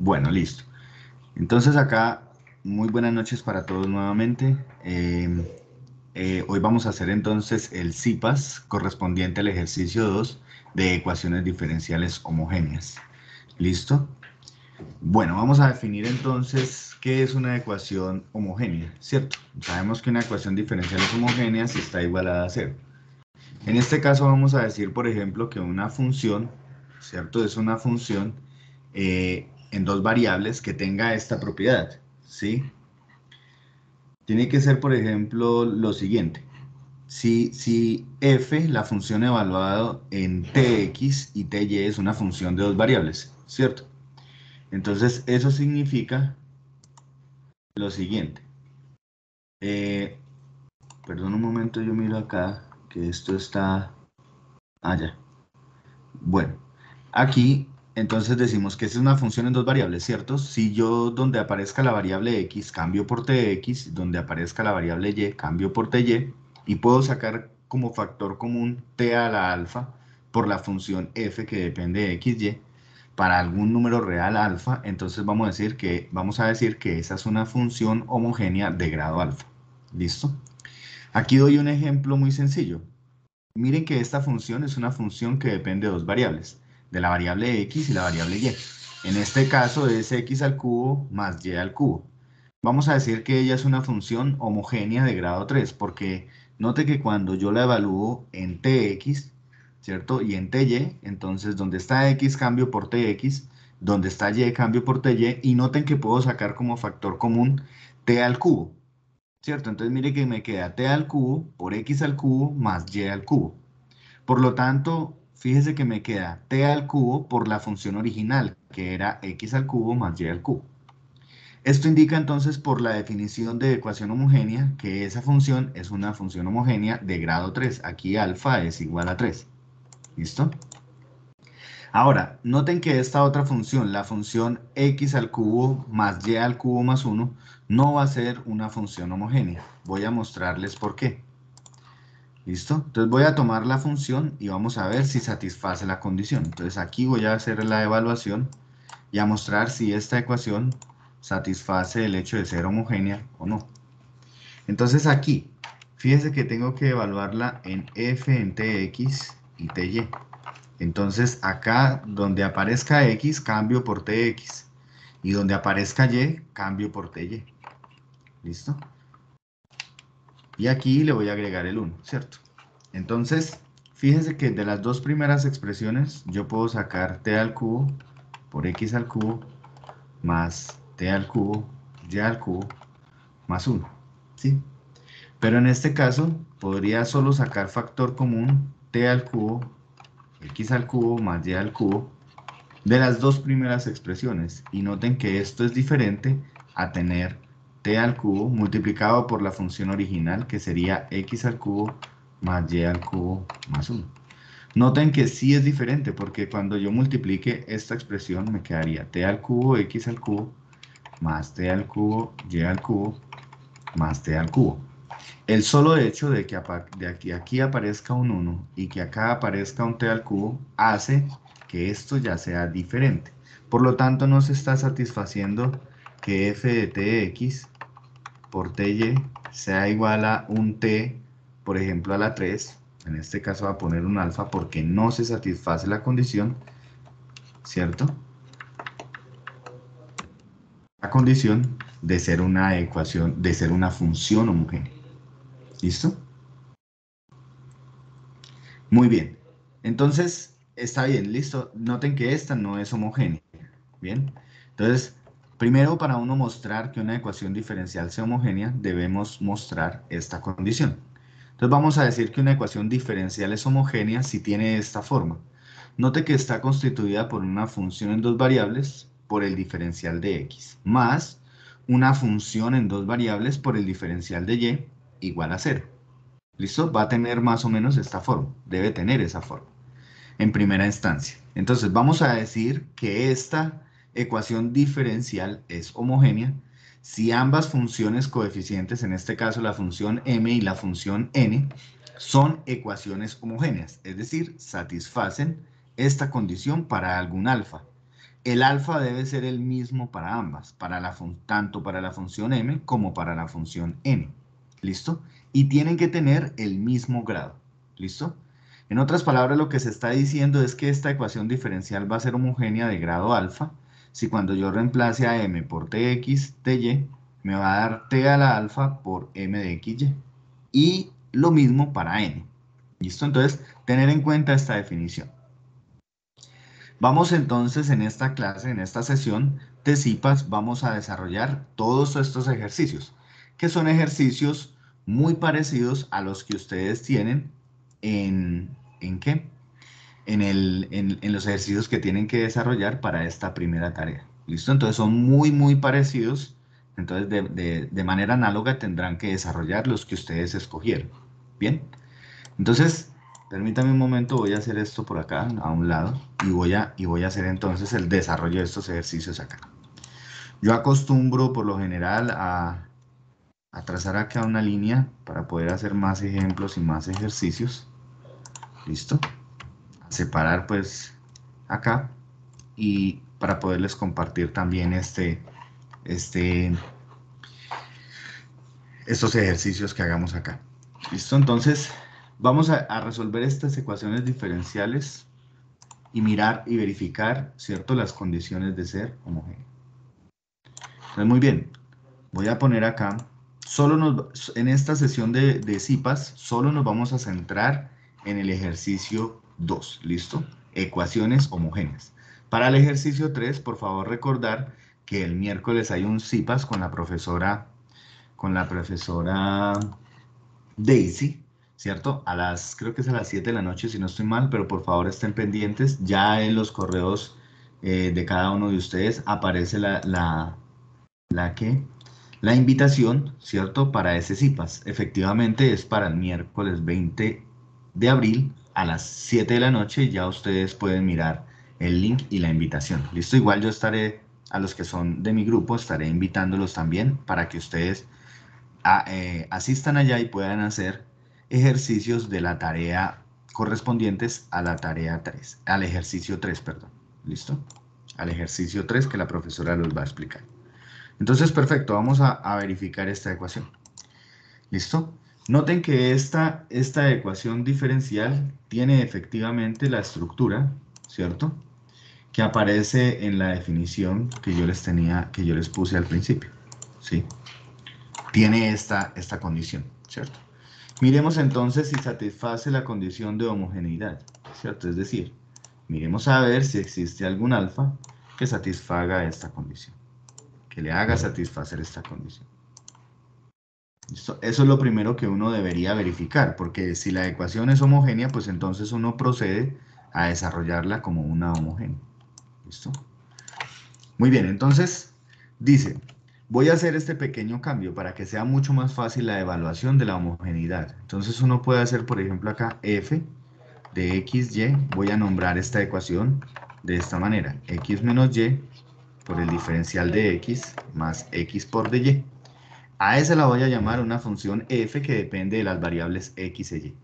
Bueno, listo. Entonces acá, muy buenas noches para todos nuevamente. Hoy vamos a hacer entonces el CIPAS correspondiente al ejercicio 2 de ecuaciones diferenciales homogéneas. ¿Listo? Bueno, vamos a definir entonces qué es una ecuación homogénea, ¿cierto? Sabemos que una ecuación diferencial es homogénea si está igualada a cero. En este caso vamos a decir, por ejemplo, que una función, ¿cierto? Es una función en dos variables que tenga esta propiedad, ¿sí? Tiene que ser, por ejemplo, lo siguiente. Si f, la función evaluada en tx y ty es una función de dos variables, ¿cierto? Entonces, eso significa lo siguiente. Eh, Perdón un momento, yo miro acá que esto está allá. Bueno, aquí entonces decimos que esta es una función en dos variables, ¿cierto? Si yo donde aparezca la variable x cambio por tx, donde aparezca la variable y cambio por ty, y puedo sacar como factor común t a la alfa por la función f que depende de xy para algún número real alfa, entonces vamos a decir que esa es una función homogénea de grado alfa. ¿Listo? Aquí doy un ejemplo muy sencillo. Miren que esta función es una función que depende de dos variables, de la variable x y la variable y. En este caso es x al cubo más y al cubo. Vamos a decir que ella es una función homogénea de grado 3, porque note que cuando yo la evalúo en tx, ¿cierto? Y en ty, entonces donde está x cambio por tx, donde está y cambio por ty, y noten que puedo sacar como factor común t al cubo. ¿Cierto? Entonces mire que me queda t al cubo por x al cubo más y al cubo. Por lo tanto, fíjese que me queda t al cubo por la función original, que era x al cubo más y al cubo. Esto indica entonces por la definición de ecuación homogénea que esa función es una función homogénea de grado 3. Aquí alfa es igual a 3. ¿Listo? Ahora, noten que esta otra función, la función x al cubo más y al cubo más 1, no va a ser una función homogénea. Voy a mostrarles por qué. ¿Listo? Entonces voy a tomar la función y vamos a ver si satisface la condición. Entonces aquí voy a hacer la evaluación y a mostrar si esta ecuación satisface el hecho de ser homogénea o no. Entonces aquí, fíjense que tengo que evaluarla en f en tx y ty. Entonces acá donde aparezca x cambio por tx y donde aparezca y cambio por ty. ¿Listo? Y aquí le voy a agregar el 1, ¿cierto? Entonces, fíjense que de las dos primeras expresiones yo puedo sacar t al cubo por x al cubo más t al cubo y al cubo más 1, ¿sí? Pero en este caso podría solo sacar factor común t al cubo, x al cubo más y al cubo de las dos primeras expresiones. Y noten que esto es diferente a tener t al cubo multiplicado por la función original, que sería x al cubo más y al cubo más 1. Noten que sí es diferente, porque cuando yo multiplique esta expresión me quedaría t al cubo x al cubo más t al cubo y al cubo más t al cubo. El solo hecho de que aquí aparezca un 1 y que acá aparezca un t al cubo hace que esto ya sea diferente. Por lo tanto, no se está satisfaciendo que f de tx por ty sea igual a un t, por ejemplo, a la 3. En este caso va a poner un alfa porque no se satisface la condición, ¿cierto? La condición de ser una ecuación, de ser una función homogénea. ¿Listo? Muy bien. Entonces, está bien, listo. Noten que esta no es homogénea. Bien. Entonces, primero para uno mostrar que una ecuación diferencial sea homogénea, debemos mostrar esta condición. Entonces vamos a decir que una ecuación diferencial es homogénea si tiene esta forma. Note que está constituida por una función en dos variables por el diferencial de x, más una función en dos variables por el diferencial de y igual a 0. ¿Listo? Va a tener más o menos esta forma, debe tener esa forma en primera instancia. Entonces vamos a decir que esta ecuación diferencial es homogénea si ambas funciones coeficientes, en este caso la función m y la función n, son ecuaciones homogéneas, es decir, satisfacen esta condición para algún alfa. el alfa debe ser el mismo para ambas, tanto para la función m como para la función n. ¿Listo? Y tienen que tener el mismo grado. ¿Listo? En otras palabras, lo que se está diciendo es que esta ecuación diferencial va a ser homogénea de grado alfa si cuando yo reemplace a m por tx de y, me va a dar t a la alfa por m de xy. Y lo mismo para n. ¿Listo? Entonces, tener en cuenta esta definición. Vamos entonces en esta clase, en esta sesión de CIPAS, vamos a desarrollar todos estos ejercicios, que son ejercicios muy parecidos a los que ustedes tienen ¿en qué? En los ejercicios que tienen que desarrollar para esta primera tarea. ¿Listo? Entonces son muy parecidos. Entonces de manera análoga tendrán que desarrollar los que ustedes escogieron. ¿Bien? Entonces, permítame un momento, voy a hacer esto por acá, a un lado, y voy a hacer entonces el desarrollo de estos ejercicios acá. Yo acostumbro por lo general a trazar acá una línea para poder hacer más ejemplos y más ejercicios. ¿Listo? A separar pues acá y para poderles compartir también estos ejercicios que hagamos acá. ¿Listo? Entonces, vamos a resolver estas ecuaciones diferenciales y mirar y verificar, ¿cierto?, las condiciones de ser homogéneo. Entonces, muy bien, voy a poner acá, en esta sesión de CIPAS, solo nos vamos a centrar en el ejercicio 2, ¿listo? Ecuaciones homogéneas. Para el ejercicio 3, por favor recordar que el miércoles hay un CIPAS con la profesora Daisy, ¿cierto? Creo que es a las 7 de la noche, si no estoy mal, pero por favor estén pendientes. Ya en los correos de cada uno de ustedes aparece la invitación, ¿cierto? Para ese CIPAS. Efectivamente es para el miércoles 20 de abril a las 7 de la noche. Ya ustedes pueden mirar el link y la invitación. ¿Listo? Igual yo estaré, a los que son de mi grupo, estaré invitándolos también para que ustedes asistan allá y puedan hacer ejercicios de la tarea correspondientes a la tarea 3, al ejercicio 3, perdón. ¿Listo? Al ejercicio 3 que la profesora los va a explicar. Entonces, perfecto, vamos a verificar esta ecuación. ¿Listo? Noten que esta ecuación diferencial tiene efectivamente la estructura, ¿cierto?, que aparece en la definición que yo les puse al principio, ¿sí? Tiene esta condición, ¿cierto? Miremos entonces si satisface la condición de homogeneidad, ¿cierto? Es decir, miremos a ver si existe algún alfa que satisfaga esta condición, que le haga satisfacer esta condición. ¿Listo? Eso es lo primero que uno debería verificar, porque si la ecuación es homogénea, pues entonces uno procede a desarrollarla como una homogénea. ¿Listo? Muy bien, entonces dice, voy a hacer este pequeño cambio para que sea mucho más fácil la evaluación de la homogeneidad. Entonces uno puede hacer, por ejemplo, acá f de xy, voy a nombrar esta ecuación de esta manera, x menos y por el diferencial de x más x por dy. A esa la voy a llamar una función f que depende de las variables x e y.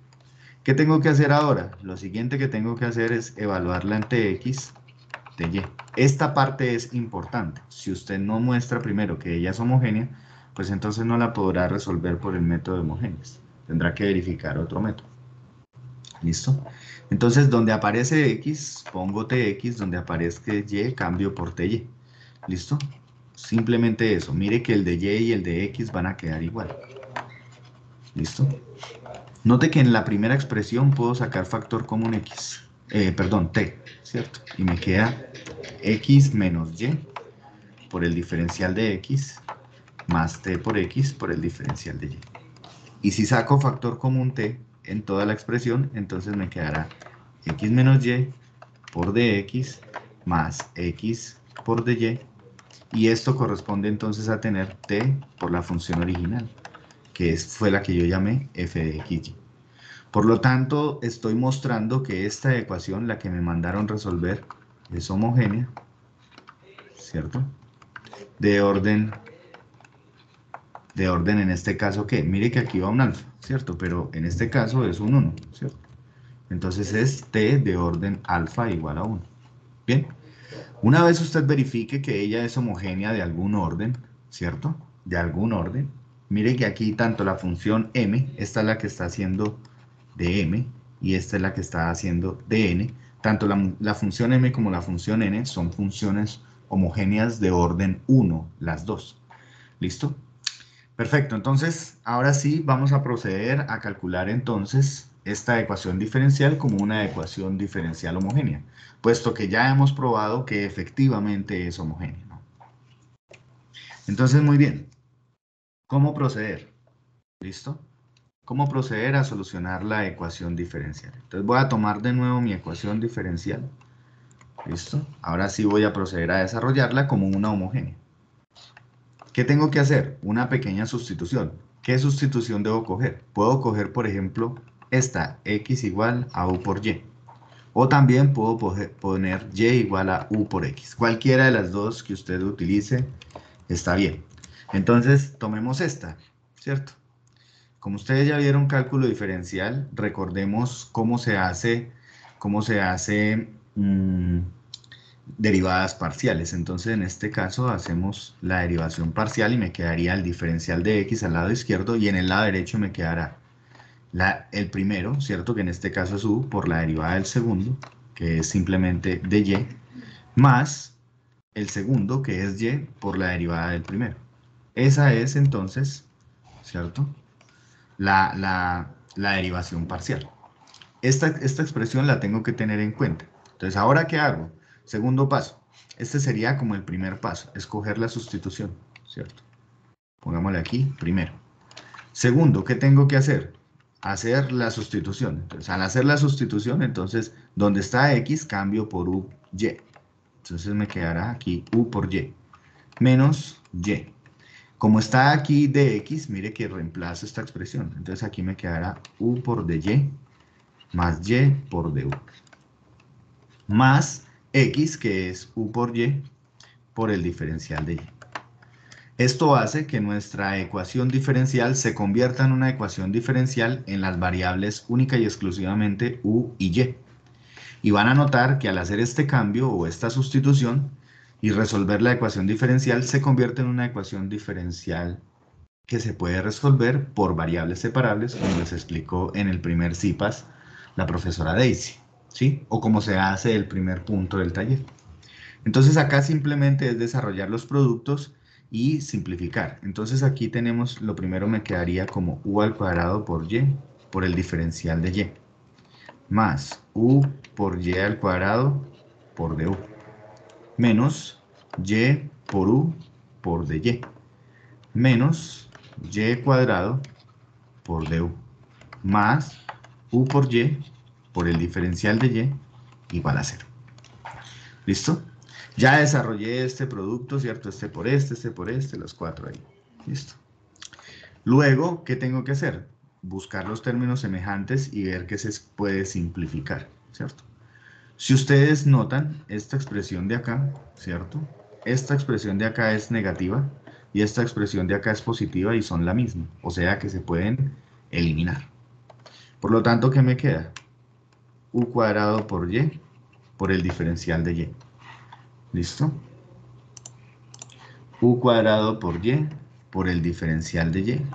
¿Qué tengo que hacer ahora? Lo siguiente que tengo que hacer es evaluarla ante x de y. Esta parte es importante. Si usted no muestra primero que ella es homogénea, pues entonces no la podrá resolver por el método de homogéneas. Tendrá que verificar otro método. ¿Listo? Entonces, donde aparece x, pongo tx, donde aparezca y, cambio por ty. ¿Listo? Simplemente eso. Mire que el de y y el de x van a quedar igual. ¿Listo? Note que en la primera expresión puedo sacar factor común x. Perdón, t, ¿cierto? Y me queda x menos y por el diferencial de x más t por x por el diferencial de y. Y si saco factor común t en toda la expresión, entonces me quedará x menos y por dx más x por dy. Y esto corresponde entonces a tener t por la función original, que fue la que yo llamé f de xy. Por lo tanto, estoy mostrando que esta ecuación, la que me mandaron resolver, es homogénea, ¿cierto? De orden en este caso, ¿qué? Mire que aquí va un alfa, ¿cierto? Pero en este caso es un 1, ¿cierto? Entonces es t de orden alfa igual a 1. Bien, Una vez usted verifique que ella es homogénea de algún orden, ¿cierto? De algún orden. Mire que aquí tanto la función m, esta es la que está haciendo de m, y esta es la que está haciendo de n. Tanto la función m como la función n son funciones homogéneas de orden 1, las dos. ¿Listo? Perfecto, entonces ahora sí vamos a proceder a calcular entonces esta ecuación diferencial como una ecuación diferencial homogénea, puesto que ya hemos probado que efectivamente es homogénea, ¿no? Entonces, muy bien, ¿cómo proceder? ¿Listo? ¿Cómo proceder a solucionar la ecuación diferencial? Entonces voy a tomar de nuevo mi ecuación diferencial, ¿listo? Ahora sí voy a proceder a desarrollarla como una homogénea. ¿Qué tengo que hacer? Una pequeña sustitución. ¿Qué sustitución debo coger? Puedo coger, por ejemplo, esta x igual a u por y. O también puedo poner y igual a u por x. Cualquiera de las dos que usted utilice está bien. Entonces, tomemos esta, ¿cierto? Como ustedes ya vieron cálculo diferencial, recordemos cómo se hace derivadas parciales. Entonces, en este caso, hacemos la derivación parcial y me quedaría el diferencial de x al lado izquierdo y en el lado derecho me quedará el primero, ¿cierto? Que en este caso es u por la derivada del segundo, que es simplemente de y, más el segundo, que es y por la derivada del primero. Esa es entonces, ¿cierto? La derivación parcial. Esta expresión la tengo que tener en cuenta. Entonces, ¿ahora qué hago? Segundo paso. Este sería como el primer paso, escoger la sustitución, ¿cierto? Pongámosle aquí, primero. Segundo, ¿qué tengo que hacer? Hacer la sustitución. Entonces, al hacer la sustitución, entonces, donde está x, cambio por u, y. Entonces me quedará aquí u por y, menos y. Como está aquí dx, mire que reemplazo esta expresión. Entonces aquí me quedará u por dy más y por du. Más x, que es u por y, por el diferencial de y. Esto hace que nuestra ecuación diferencial se convierta en una ecuación diferencial en las variables única y exclusivamente u y y. Y van a notar que al hacer este cambio o esta sustitución y resolver la ecuación diferencial, se convierte en una ecuación diferencial que se puede resolver por variables separables, como les explicó en el primer CIPAS la profesora Daisy, ¿sí? O como se hace el primer punto del taller. Entonces acá simplemente es desarrollar los productos y simplificar. Entonces aquí tenemos, lo primero me quedaría como u al cuadrado por y, por el diferencial de y, más u por y al cuadrado por du, menos y por u por dy, menos y cuadrado por du, más u por y por el diferencial de y igual a 0. ¿Listo? Ya desarrollé este producto, ¿cierto? Este por este, los cuatro ahí. ¿Listo? Luego, ¿qué tengo que hacer? Buscar los términos semejantes y ver qué se puede simplificar, ¿cierto? Si ustedes notan, esta expresión de acá, ¿cierto? Esta expresión de acá es negativa y esta expresión de acá es positiva y son la misma. O sea que se pueden eliminar. Por lo tanto, ¿qué me queda? U cuadrado por y por el diferencial de y. ¿Listo? U cuadrado por y por el diferencial de y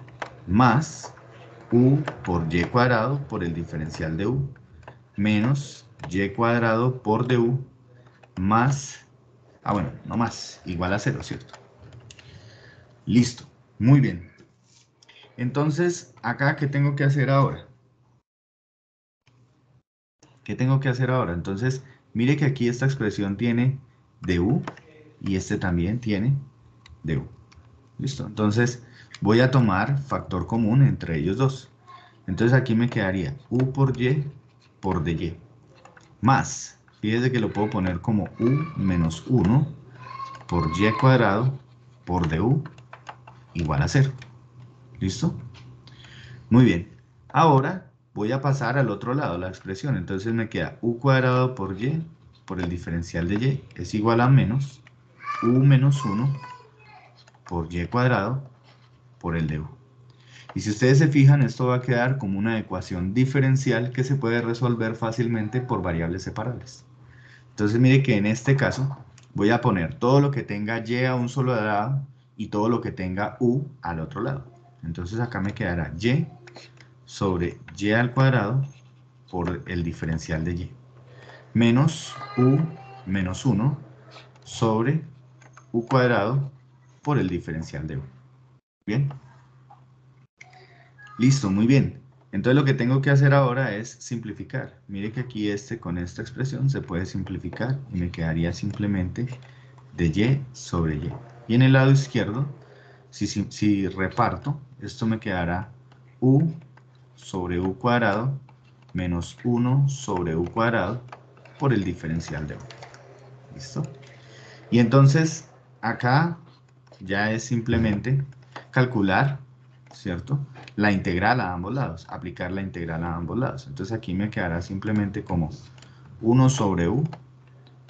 más u por y cuadrado por el diferencial de u menos y cuadrado por du más, bueno, no más, igual a 0, ¿cierto? Listo, muy bien. Entonces, acá, ¿qué tengo que hacer ahora? ¿Qué tengo que hacer ahora? Entonces, mire que aquí esta expresión tiene du y este también tiene du. ¿Listo? Entonces, voy a tomar factor común entre ellos dos. Entonces, aquí me quedaría u por dy más, fíjese que lo puedo poner como u menos 1 por y cuadrado por du igual a 0. ¿Listo? Muy bien. Ahora voy a pasar al otro lado la expresión. Entonces me queda u cuadrado por y por el diferencial de y es igual a menos u menos 1 por y cuadrado por el du. Y si ustedes se fijan, esto va a quedar como una ecuación diferencial que se puede resolver fácilmente por variables separables. Entonces mire que en este caso voy a poner todo lo que tenga y a un solo lado y todo lo que tenga u al otro lado. Entonces acá me quedará y sobre y al cuadrado por el diferencial de y. Menos u menos 1 sobre u cuadrado por el diferencial de u. ¿Bien? Listo, muy bien. Entonces lo que tengo que hacer ahora es simplificar. Mire que aquí con esta expresión se puede simplificar y me quedaría simplemente de y sobre y. Y en el lado izquierdo, si reparto, esto me quedará u sobre u cuadrado menos 1 sobre u cuadrado por el diferencial de u. ¿Listo? Y entonces acá ya es simplemente calcular, ¿cierto? La integral a ambos lados, aplicar la integral a ambos lados. Entonces aquí me quedará simplemente como 1 sobre u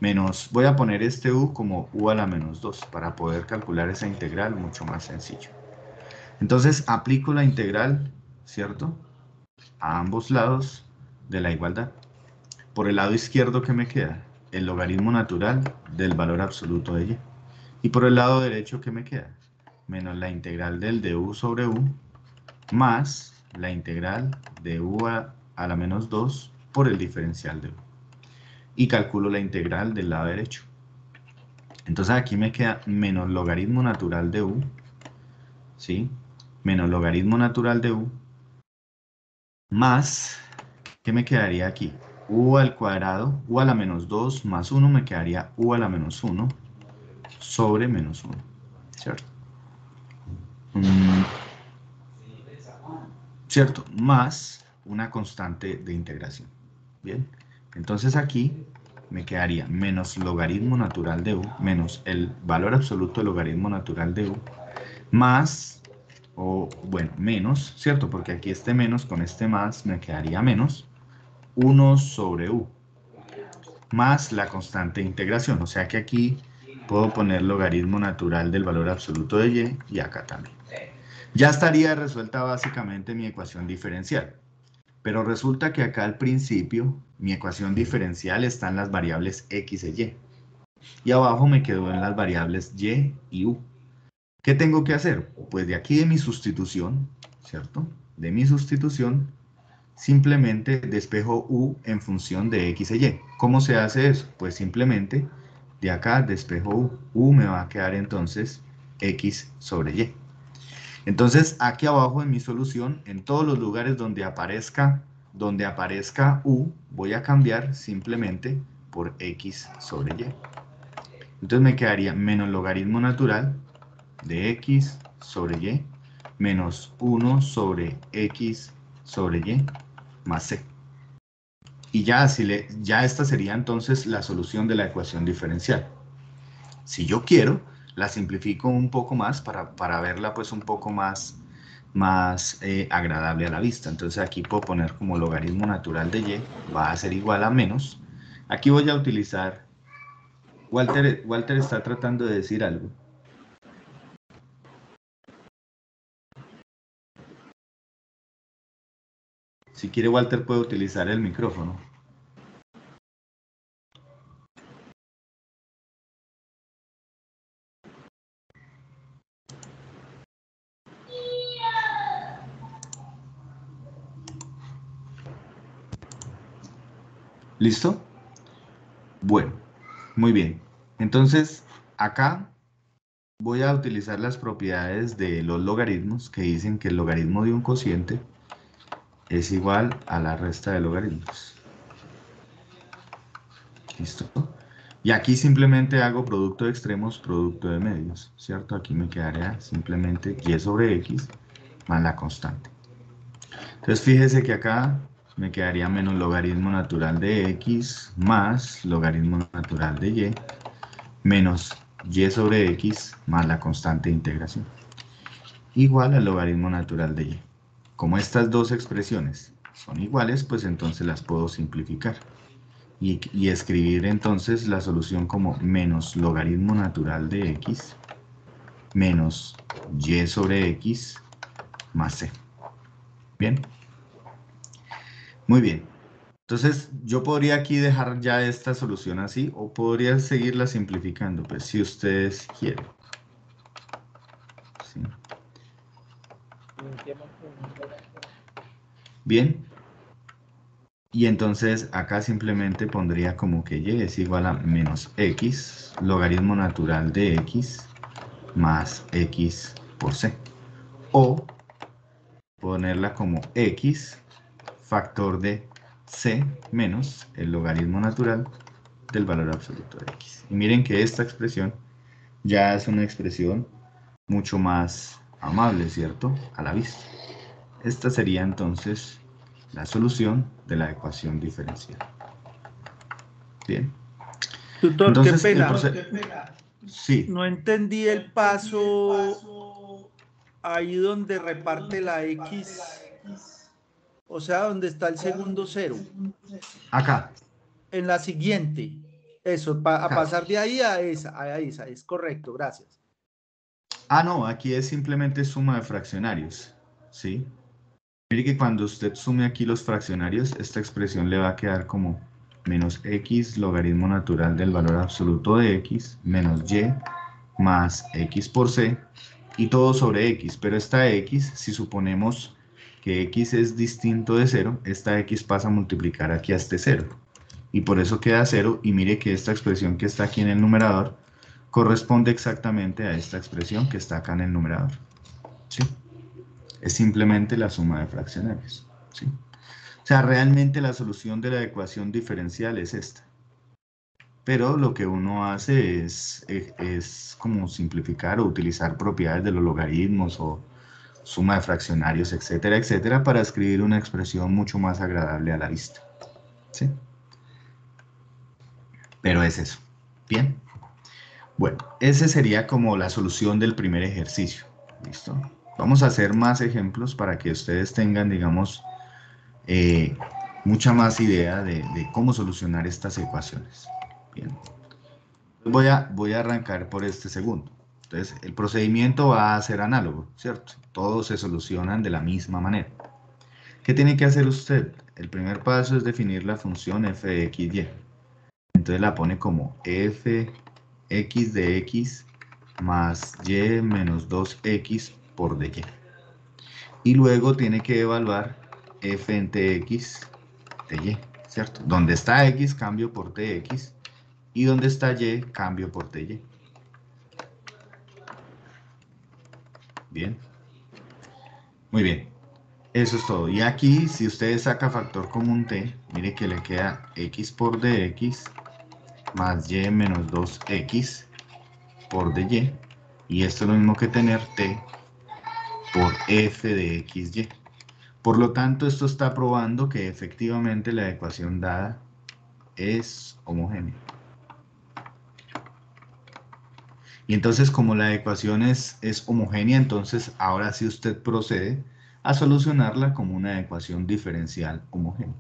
menos, voy a poner este u como u a la menos 2 para poder calcular esa integral mucho más sencillo. Entonces aplico la integral, ¿cierto? A ambos lados de la igualdad. Por el lado izquierdo, ¿qué me queda? El logaritmo natural del valor absoluto de y. Y por el lado derecho, ¿qué me queda? Menos la integral del de u sobre u más la integral de u a la menos 2 por el diferencial de u. Y calculo la integral del lado derecho. Entonces aquí me queda menos logaritmo natural de u, ¿sí? Menos logaritmo natural de u más, ¿qué me quedaría aquí? U al cuadrado, u a la menos 2 más 1 me quedaría u a la menos 1 sobre menos 1, ¿cierto? ¿Cierto? Más una constante de integración. Bien, entonces aquí me quedaría menos logaritmo natural de u, menos el valor absoluto del logaritmo natural de u, más, o bueno, menos, ¿cierto? Porque aquí este menos con este más me quedaría menos 1 sobre u, más la constante de integración. O sea que aquí puedo poner logaritmo natural del valor absoluto de y acá también. Ya estaría resuelta básicamente mi ecuación diferencial. Pero resulta que acá al principio mi ecuación diferencial está en las variables x e y. Y abajo me quedó en las variables y u. ¿Qué tengo que hacer? Pues de aquí de mi sustitución, ¿cierto? De mi sustitución, simplemente despejo u en función de x e y. ¿Cómo se hace eso? Pues simplemente de acá despejo u. U me va a quedar entonces x sobre y. Entonces, aquí abajo en mi solución, en todos los lugares donde aparezca u, voy a cambiar simplemente por x sobre y. Entonces me quedaría menos logaritmo natural de x sobre y menos 1 sobre x sobre y más c. Y ya esta sería entonces la solución de la ecuación diferencial. Si yo quiero, la simplifico un poco más para verla pues un poco más agradable a la vista. Entonces aquí puedo poner como logaritmo natural de y va a ser igual a menos. Aquí voy a utilizar, Walter está tratando de decir algo. Si quiere Walter puede utilizar el micrófono. ¿Listo? Bueno, muy bien. Entonces acá voy a utilizar las propiedades de los logaritmos que dicen que el logaritmo de un cociente es igual a la resta de logaritmos. ¿Listo? Y aquí simplemente hago producto de extremos, producto de medios, ¿cierto? Aquí me quedaría simplemente y sobre x más la constante. Entonces fíjese que acá me quedaría menos logaritmo natural de x más logaritmo natural de y menos y sobre x más la constante de integración igual al logaritmo natural de y. Como estas dos expresiones son iguales, pues entonces las puedo simplificar. Y escribir entonces la solución como menos logaritmo natural de x menos y sobre x más c. Bien, muy bien. Entonces, yo podría aquí dejar ya esta solución así o podría seguirla simplificando, pues si ustedes quieren. ¿Sí? Bien. Y entonces acá simplemente pondría como que y es igual a menos x, logaritmo natural de x, más x por c. O ponerla como x, factor de c menos el logaritmo natural del valor absoluto de x. Y miren que esta expresión ya es una expresión mucho más amable, ¿cierto? A la vista. Esta sería entonces la solución de la ecuación diferencial. Bien. Tutor, qué Entonces, el pena. proceso... Sí. No entendí el paso ahí donde reparte la X, o sea, donde está el segundo cero. Acá. En la siguiente. Eso, a Acá. pasar de ahí a esa, es correcto, gracias. Ah, no, aquí es simplemente suma de fraccionarios. ¿Sí? Mire que cuando usted sume aquí los fraccionarios, esta expresión le va a quedar como menos x logaritmo natural del valor absoluto de x menos y más x por c y todo sobre x, pero esta x, si suponemos que x es distinto de 0, esta x pasa a multiplicar aquí a este 0 y por eso queda 0 y mire que esta expresión que está aquí en el numerador corresponde exactamente a esta expresión que está acá en el numerador. ¿Sí? Es simplemente la suma de fraccionarios. ¿Sí? O sea, realmente la solución de la ecuación diferencial es esta. Pero lo que uno hace es como simplificar o utilizar propiedades de los logaritmos o suma de fraccionarios, etcétera, etcétera, para escribir una expresión mucho más agradable a la vista. ¿Sí? Pero es eso. Bien. Bueno, ese sería como la solución del primer ejercicio. ¿Listo? Vamos a hacer más ejemplos para que ustedes tengan, digamos, eh, mucha más idea de cómo solucionar estas ecuaciones. Bien. Voy a arrancar por este segundo. Entonces, el procedimiento va a ser análogo, ¿cierto? Todos se solucionan de la misma manera. ¿Qué tiene que hacer usted? El primer paso es definir la función f de x, y. Entonces la pone como f x de x más y menos 2x por dy. Y luego tiene que evaluar f en tx de y, ¿cierto? Donde está x, cambio por tx. Y donde está y, cambio por ty. Bien. Muy bien. Eso es todo. Y aquí, si usted saca factor común t, mire que le queda x por dx más y menos 2x por dy. Y esto es lo mismo que tener t por f de xy. Por lo tanto, esto está probando que efectivamente la ecuación dada es homogénea. Y entonces, como la ecuación es homogénea, entonces ahora sí usted procede a solucionarla como una ecuación diferencial homogénea.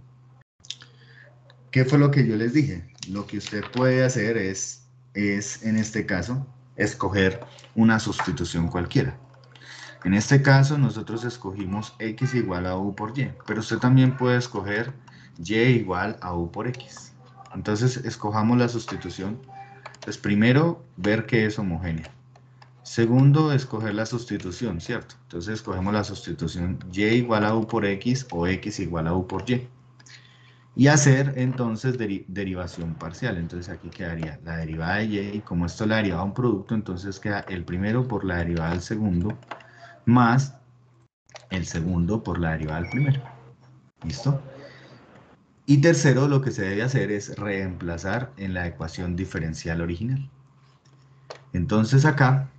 ¿Qué fue lo que yo les dije? Lo que usted puede hacer es en este caso, escoger una sustitución cualquiera. En este caso, nosotros escogimos x igual a u por y, pero usted también puede escoger y igual a u por x. Entonces, escojamos la sustitución. Pues primero, ver que es homogénea. Segundo, escoger la sustitución, ¿cierto? Entonces, escogemos la sustitución y igual a u por x o x igual a u por y. Y hacer entonces derivación parcial. Entonces aquí quedaría la derivada de y, y como esto es la derivada de un producto, entonces queda el primero por la derivada del segundo, más el segundo por la derivada del primero. ¿Listo? Y tercero, lo que se debe hacer es reemplazar en la ecuación diferencial original. Entonces acá,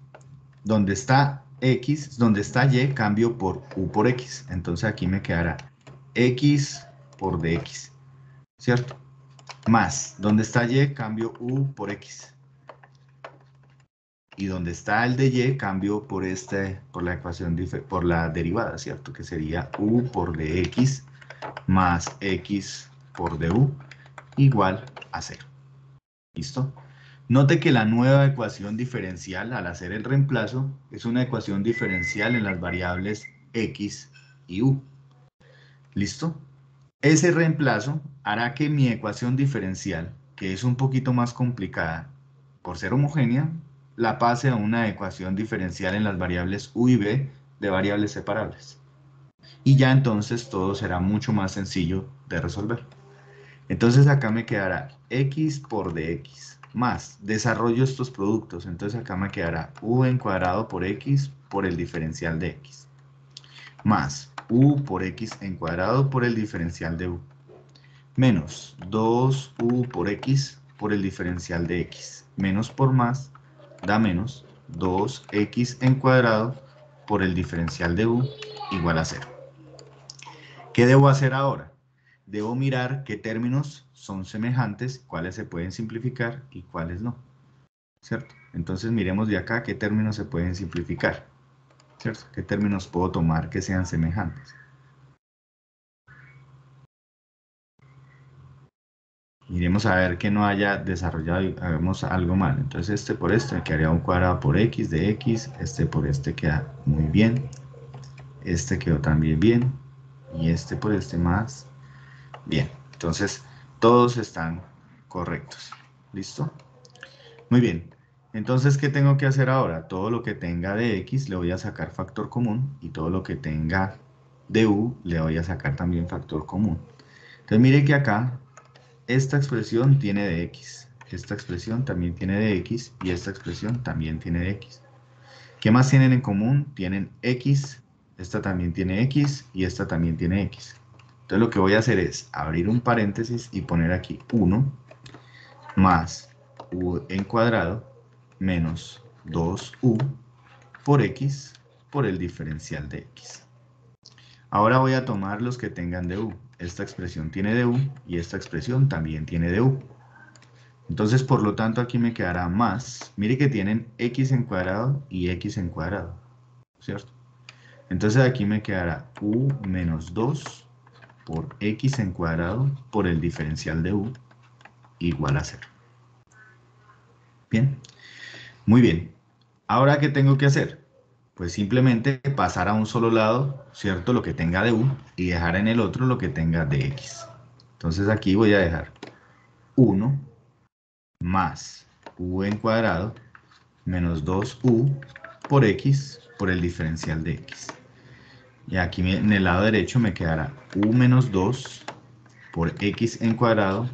donde está x, donde está y, cambio por u por x. Entonces aquí me quedará x por dx, ¿cierto? Más, donde está y, cambio u por x. Y donde está el de y, cambio por la ecuación, por la derivada, ¿cierto? Que sería u por dx más x por du igual a 0. ¿Listo? Note que la nueva ecuación diferencial, al hacer el reemplazo, es una ecuación diferencial en las variables x y u. ¿Listo? Ese reemplazo hará que mi ecuación diferencial, que es un poquito más complicada, por ser homogénea, la pase a una ecuación diferencial en las variables u y b de variables separables. Y ya entonces todo será mucho más sencillo de resolver. Entonces acá me quedará x por dx más, desarrollo estos productos, entonces acá me quedará u en cuadrado por x por el diferencial de x, más u por x en cuadrado por el diferencial de u, menos 2u por x por el diferencial de x, menos por más da menos 2x en cuadrado por el diferencial de u igual a 0. ¿Qué debo hacer ahora? Debo mirar qué términos son semejantes, cuáles se pueden simplificar y cuáles no, ¿cierto? Entonces miremos de acá qué términos se pueden simplificar, ¿cierto? ¿Qué términos puedo tomar que sean semejantes? Miremos a ver que no haya desarrollado y hagamos algo mal. Entonces este por este me quedaría un cuadrado por x de x, este por este queda muy bien, este quedó también bien, y este por este más bien. Entonces todos están correctos. ¿Listo? Muy bien. Entonces, ¿qué tengo que hacer ahora? Todo lo que tenga de x le voy a sacar factor común, y todo lo que tenga de u le voy a sacar también factor común. Entonces mire que acá esta expresión tiene de x, esta expresión también tiene de x, y esta expresión también tiene de x. ¿Qué más tienen en común? Tienen x, esta también tiene x, y esta también tiene x. Entonces lo que voy a hacer es abrir un paréntesis y poner aquí 1 más u en cuadrado menos 2u por x por el diferencial de x. Ahora voy a tomar los que tengan de u. Esta expresión tiene de u y esta expresión también tiene de u. Entonces, por lo tanto, aquí me quedará más. Mire que tienen x en cuadrado y x en cuadrado, ¿cierto? Entonces aquí me quedará u menos 2 por x en cuadrado por el diferencial de u igual a 0. Bien, muy bien. Ahora, ¿qué tengo que hacer? Pues simplemente pasar a un solo lado, ¿cierto? Lo que tenga de u y dejar en el otro lo que tenga de x. Entonces aquí voy a dejar 1 más u en cuadrado menos 2u por x por el diferencial de x. Y aquí en el lado derecho me quedará u menos 2 por x en cuadrado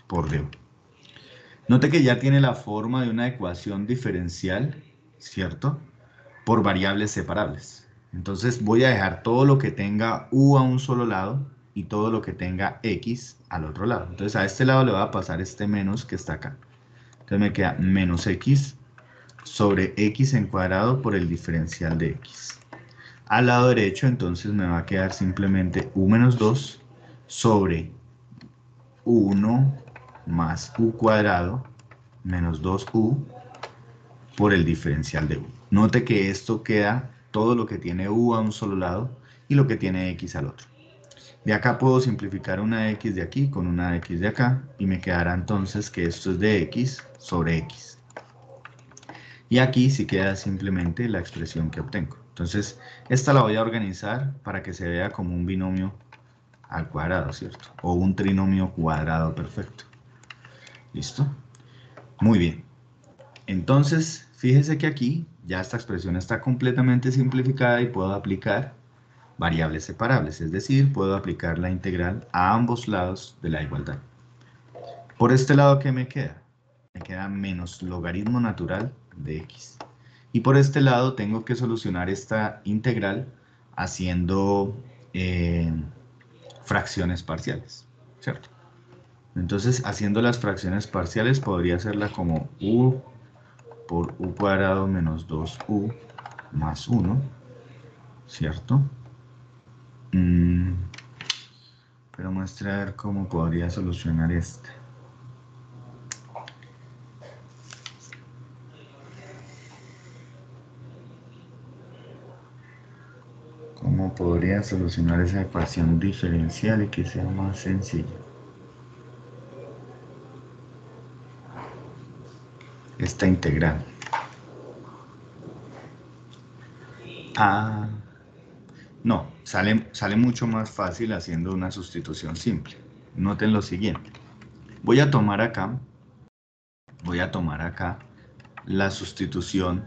por du. Note que ya tiene la forma de una ecuación diferencial, ¿cierto? Por variables separables. Entonces voy a dejar todo lo que tenga u a un solo lado y todo lo que tenga x al otro lado. Entonces a este lado le voy a pasar este menos que está acá. Entonces me queda menos x sobre x en cuadrado por el diferencial de x. Al lado derecho entonces me va a quedar simplemente u menos 2 sobre 1 más u cuadrado menos 2u por el diferencial de u. Note que esto queda todo lo que tiene u a un solo lado y lo que tiene x al otro. De acá puedo simplificar una x de aquí con una x de acá y me quedará entonces que esto es de x sobre x. Y aquí sí queda simplemente la expresión que obtengo. Entonces esta la voy a organizar para que se vea como un binomio al cuadrado, ¿cierto? O un trinomio cuadrado perfecto. ¿Listo? Muy bien. Entonces, fíjese que aquí ya esta expresión está completamente simplificada y puedo aplicar variables separables, es decir, puedo aplicar la integral a ambos lados de la igualdad. Por este lado, ¿qué me queda? Me queda menos logaritmo natural de x. Y por este lado tengo que solucionar esta integral haciendo fracciones parciales, ¿cierto? Entonces, haciendo las fracciones parciales podría hacerla como u por u cuadrado menos 2u más 1, ¿cierto? Pero muestre a ver cómo podría solucionar esta. ¿Cómo podría solucionar esa ecuación diferencial y que sea más sencilla? Esta integral. No, sale mucho más fácil haciendo una sustitución simple. noten lo siguiente. Voy a tomar acá la sustitución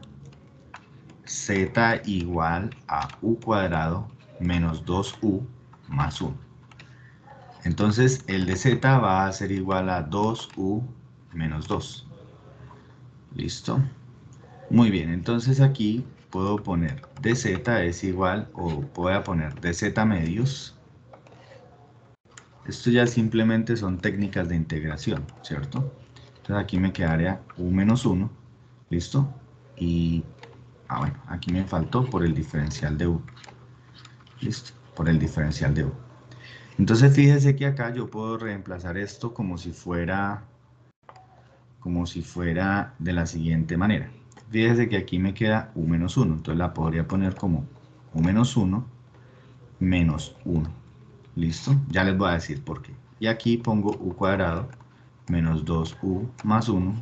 z igual a u cuadrado menos 2u más 1. Entonces, el de z va a ser igual a 2u menos 2. ¿Listo? Muy bien, entonces aquí puedo poner dz es igual, o voy a poner dz medios. Esto ya simplemente son técnicas de integración, ¿cierto? Entonces aquí me quedaría u menos 1, ¿listo? Y, bueno, aquí me faltó por el diferencial de u. ¿Listo? Por el diferencial de u. Entonces fíjese que acá yo puedo reemplazar esto como si fuera de la siguiente manera. Fíjese que aquí me queda u menos 1, entonces la podría poner como u menos 1 menos 1. ¿Listo? Ya les voy a decir por qué. Y aquí pongo u cuadrado menos 2u más 1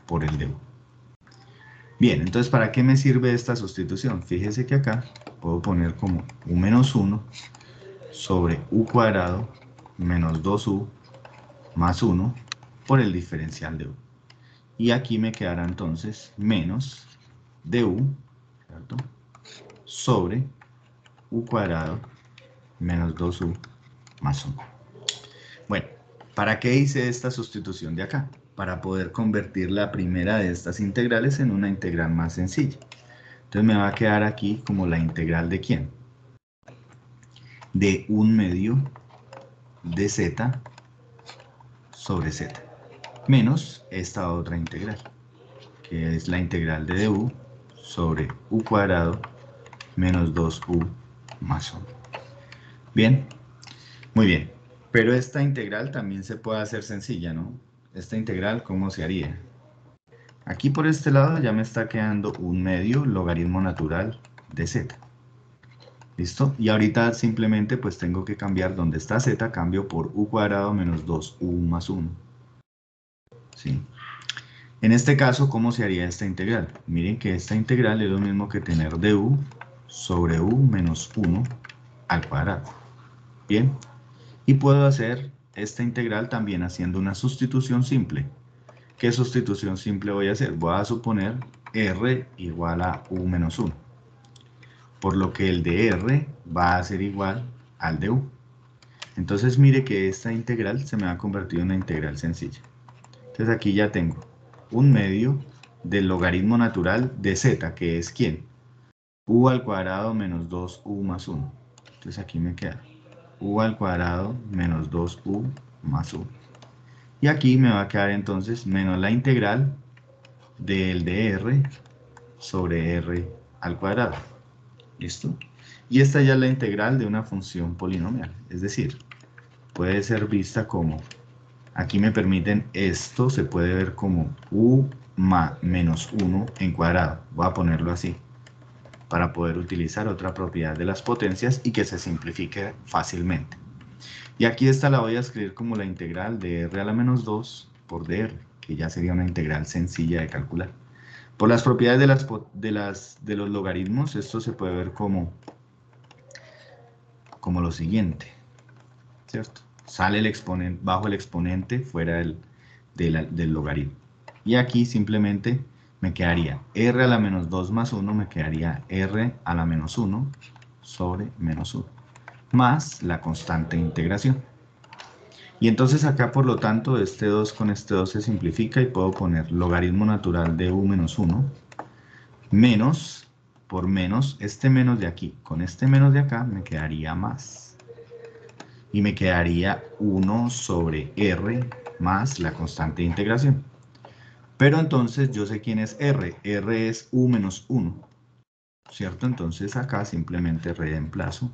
por el de u. Bien, entonces ¿para qué me sirve esta sustitución? Fíjese que acá puedo poner como u menos 1 sobre u cuadrado menos 2u más 1 por el diferencial de u. Y aquí me quedará entonces menos du, ¿cierto?, sobre u cuadrado menos 2u más 1. Bueno, ¿para qué hice esta sustitución de acá? Para poder convertir la primera de estas integrales en una integral más sencilla. Entonces me va a quedar aquí como la integral de ¿quién? De 1/2 de z sobre z, menos esta otra integral, que es la integral de du sobre u cuadrado menos 2u más 1. Bien, muy bien. Pero esta integral también se puede hacer sencilla, ¿no? Esta integral, ¿cómo se haría? Aquí por este lado ya me está quedando 1/2 logaritmo natural de z. ¿Listo? Y ahorita simplemente pues tengo que cambiar donde está z, cambio por u cuadrado menos 2u más 1. ¿Sí? En este caso, ¿cómo se haría esta integral? Miren que esta integral es lo mismo que tener du sobre u menos 1 al cuadrado. Bien, y puedo hacer esta integral también haciendo una sustitución simple. ¿Qué sustitución simple voy a hacer? Voy a suponer r igual a u menos 1, por lo que el de r va a ser igual al de u. Entonces mire que esta integral se me ha convertido en una integral sencilla. Entonces aquí ya tengo 1/2 del logaritmo natural de z, que es ¿quién? U al cuadrado menos 2u más 1. Entonces aquí me queda u al cuadrado menos 2u más 1. Y aquí me va a quedar entonces menos la integral del de r sobre r al cuadrado. ¿Listo? Y esta ya es la integral de una función polinomial. Es decir, puede ser vista como, aquí me permiten, esto se puede ver como u menos 1 en cuadrado. Voy a ponerlo así, para poder utilizar otra propiedad de las potencias y que se simplifique fácilmente. Y aquí esta la voy a escribir como la integral de r a la menos 2 por dr, que ya sería una integral sencilla de calcular. Por las propiedades de los logaritmos, esto se puede ver como lo siguiente, ¿cierto? Sale el exponente, bajo el exponente fuera del logaritmo. Y aquí simplemente me quedaría r a la menos 2 más 1, me quedaría r a la menos 1 sobre menos 1, más la constante de integración. Y entonces acá, por lo tanto, este 2 con este 2 se simplifica y puedo poner logaritmo natural de u menos 1 menos, por menos, este menos de aquí con este menos de acá me quedaría más. Y me quedaría 1 sobre r más la constante de integración. Pero entonces yo sé quién es r. R es u menos 1, ¿cierto? Entonces acá simplemente reemplazo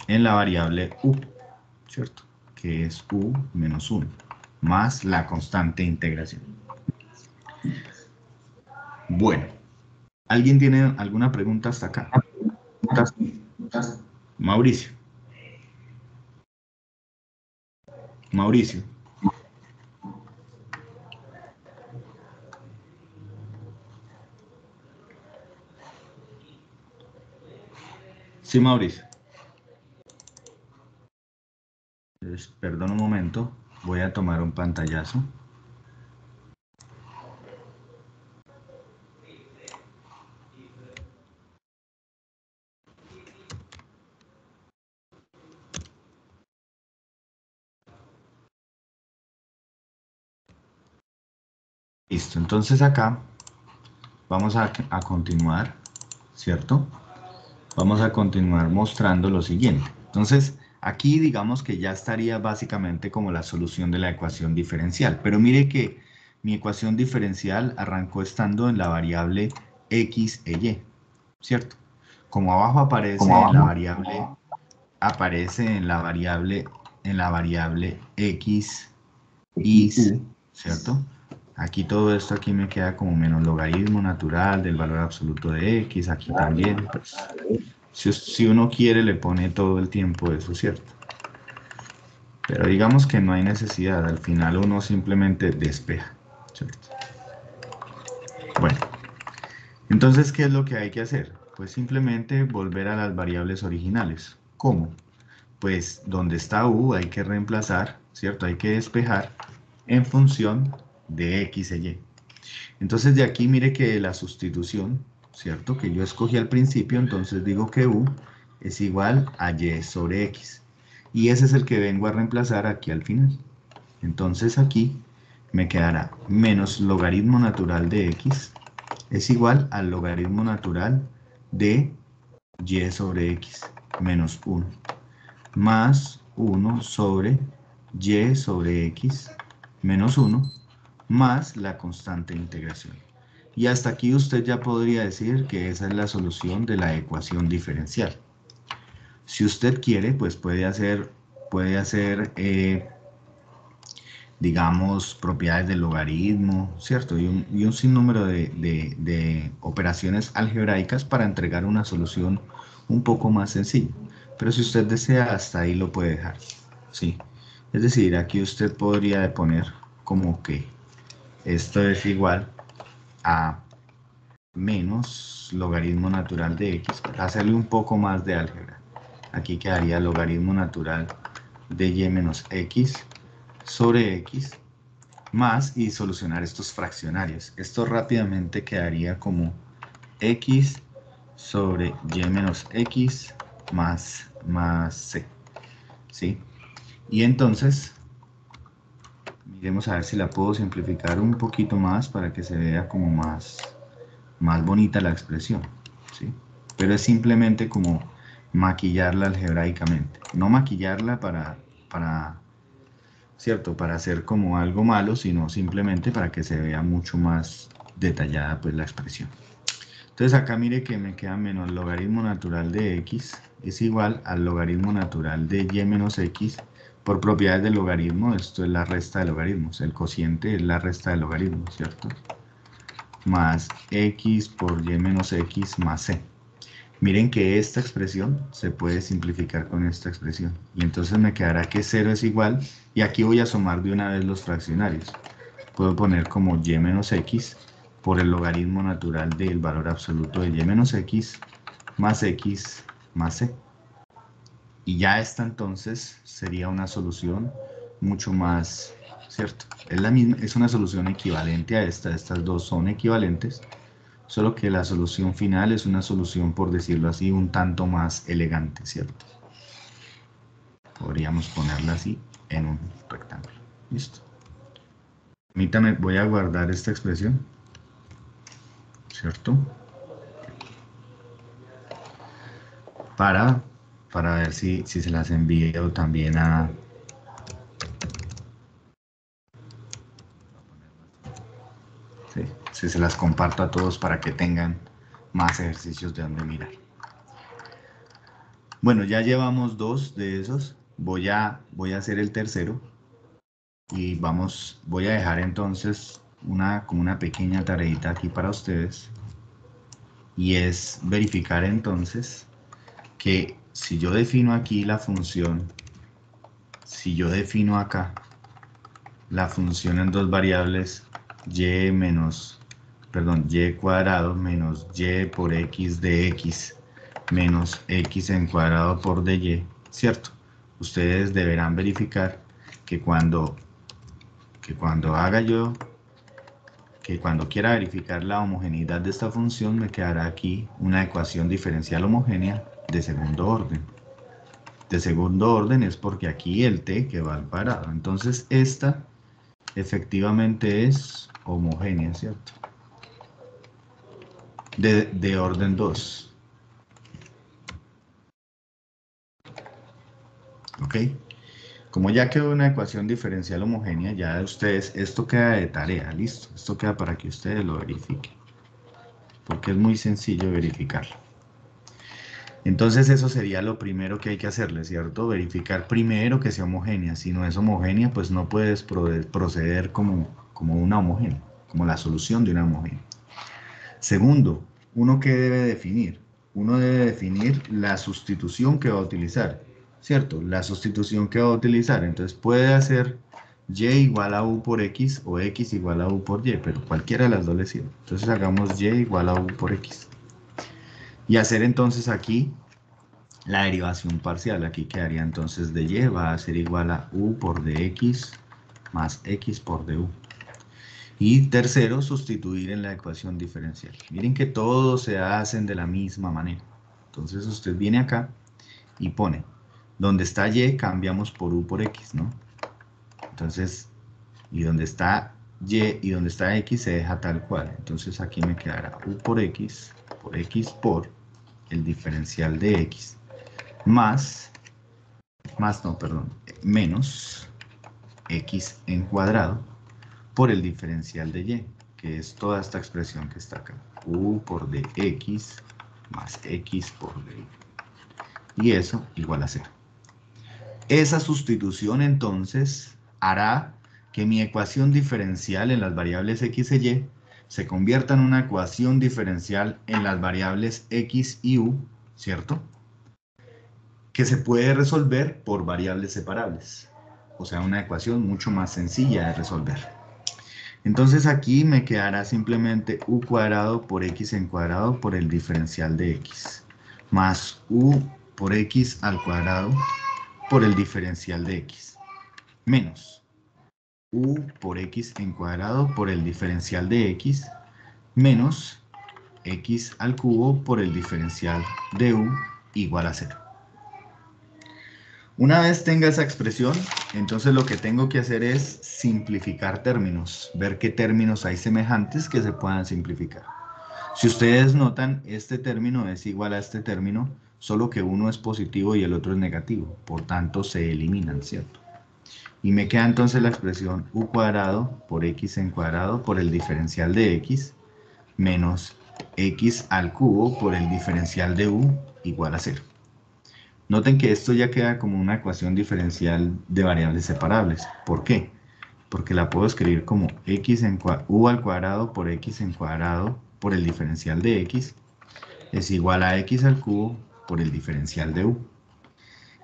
en la variable u, ¿cierto? Que es u menos 1, más la constante de integración. Bueno, ¿alguien tiene alguna pregunta hasta acá? Mauricio. Mauricio. Sí, Mauricio. Entonces, perdón un momento, voy a tomar un pantallazo. Listo, entonces acá vamos a continuar, ¿cierto? Vamos a continuar mostrando lo siguiente. Entonces, aquí digamos que ya estaría básicamente como la solución de la ecuación diferencial. Pero mire que mi ecuación diferencial arrancó estando en la variable x e y, ¿cierto? Como abajo aparece en la variable, x, y, ¿cierto? Aquí todo esto aquí me queda como menos logaritmo natural del valor absoluto de x, aquí también, pues, si uno quiere le pone todo el tiempo eso, ¿cierto? Pero digamos que no hay necesidad, al final uno simplemente despeja, ¿cierto? Bueno, entonces, ¿qué es lo que hay que hacer? Pues simplemente volver a las variables originales. ¿Cómo? Pues donde está u hay que reemplazar, ¿cierto? Hay que despejar en función de x e y. Entonces de aquí mire que la sustitución, ¿cierto? Que yo escogí al principio, entonces digo que u es igual a y sobre x. Y ese es el que vengo a reemplazar aquí al final. Entonces aquí me quedará menos logaritmo natural de x es igual al logaritmo natural de y sobre x menos 1 más 1 sobre y sobre x menos 1 más la constante de integración. Y hasta aquí usted ya podría decir que esa es la solución de la ecuación diferencial. Si usted quiere, pues puede hacer digamos, propiedades del logaritmo, ¿cierto? Y un sinnúmero de operaciones algebraicas para entregar una solución un poco más sencilla. Pero si usted desea, hasta ahí lo puede dejar, ¿sí? Es decir, aquí usted podría poner como que esto es igual a menos logaritmo natural de x, para hacerle un poco más de álgebra. Aquí quedaría logaritmo natural de y menos x sobre x más y solucionar estos fraccionarios. Esto rápidamente quedaría como x sobre y menos x más c, ¿sí? Y entonces, miremos a ver si la puedo simplificar un poquito más para que se vea como más bonita la expresión, ¿sí? Pero es simplemente como maquillarla algebraicamente. No maquillarla ¿cierto? Para hacer como algo malo, sino simplemente para que se vea mucho más detallada pues la expresión. Entonces acá mire que me queda menos logaritmo natural de x es igual al logaritmo natural de y menos x por propiedades del logaritmo. Esto es la resta de logaritmos, el cociente es la resta de logaritmos, ¿cierto? Más x por y menos x más c. Miren que esta expresión se puede simplificar con esta expresión. Y entonces me quedará que 0 es igual, y aquí voy a sumar de una vez los fraccionarios. Puedo poner como y menos x por el logaritmo natural del valor absoluto de y menos x más c. Y ya esta entonces sería una solución mucho más, ¿cierto? Es la misma, es una solución equivalente a esta, estas dos son equivalentes, solo que la solución final es una solución, por decirlo así, un tanto más elegante, ¿cierto? Podríamos ponerla así en un rectángulo. Listo. Permítame, voy a guardar esta expresión, ¿cierto? Para ver si se las envío también a... Sí, si se las comparto a todos para que tengan más ejercicios de donde mirar. Bueno, ya llevamos 2 de esos. Voy a hacer el tercero. Y voy a dejar entonces como una pequeña tareita aquí para ustedes. Y es verificar entonces que si yo defino aquí la función, si yo defino acá la función en dos variables y cuadrado menos y por x de x menos x en cuadrado por dy, ¿cierto? ustedes deberán verificar que cuando quiera verificar la homogeneidad de esta función, me quedará aquí una ecuación diferencial homogénea de segundo orden. De segundo orden es porque aquí el t que va al cuadrado. Entonces esta efectivamente es homogénea, ¿cierto? De orden 2. ¿Ok? Como ya quedó una ecuación diferencial homogénea, ya ustedes, esto queda de tarea, listo. Esto queda para que ustedes lo verifiquen. Porque es muy sencillo verificarlo. Entonces eso sería lo primero que hay que hacerle, ¿cierto? Verificar primero que sea homogénea. Si no es homogénea, pues no puedes proceder como una homogénea, como la solución de una homogénea. Segundo, ¿uno qué debe definir? Uno debe definir la sustitución que va a utilizar, ¿cierto? La sustitución que va a utilizar. Entonces puede hacer y igual a u por x o x igual a u por y, pero cualquiera de las dos le sirve. Entonces hagamos y igual a u por x. Y hacer entonces aquí la derivación parcial. Aquí quedaría entonces de y va a ser igual a u por dx más x por du. Y tercero, sustituir en la ecuación diferencial. Miren que todos se hacen de la misma manera. Entonces usted viene acá y pone, donde está y cambiamos por u por x, ¿no? Entonces, y donde está y y donde está x se deja tal cual. Entonces aquí me quedará u por x por el diferencial de x menos x en cuadrado por el diferencial de y, que es toda esta expresión que está acá, u por dx más x por dy, y eso igual a 0. Esa sustitución entonces hará que mi ecuación diferencial en las variables x e y se convierta en una ecuación diferencial en las variables x y u, ¿cierto? Que se puede resolver por variables separables. O sea, una ecuación mucho más sencilla de resolver. Entonces aquí me quedará simplemente u cuadrado por x en cuadrado por el diferencial de x, más u por x al cuadrado por el diferencial de x, menos u por x en cuadrado por el diferencial de x, menos x al cubo por el diferencial de u igual a 0. Una vez tenga esa expresión, entonces lo que tengo que hacer es simplificar términos, ver qué términos hay semejantes que se puedan simplificar. Si ustedes notan, este término es igual a este término, solo que uno es positivo y el otro es negativo, por tanto se eliminan, ¿cierto? Y me queda entonces la expresión u cuadrado por x en cuadrado por el diferencial de x, menos x al cubo por el diferencial de u igual a 0. Noten que esto ya queda como una ecuación diferencial de variables separables. ¿Por qué? Porque la puedo escribir como u al cuadrado por x en cuadrado por el diferencial de x es igual a x al cubo por el diferencial de u.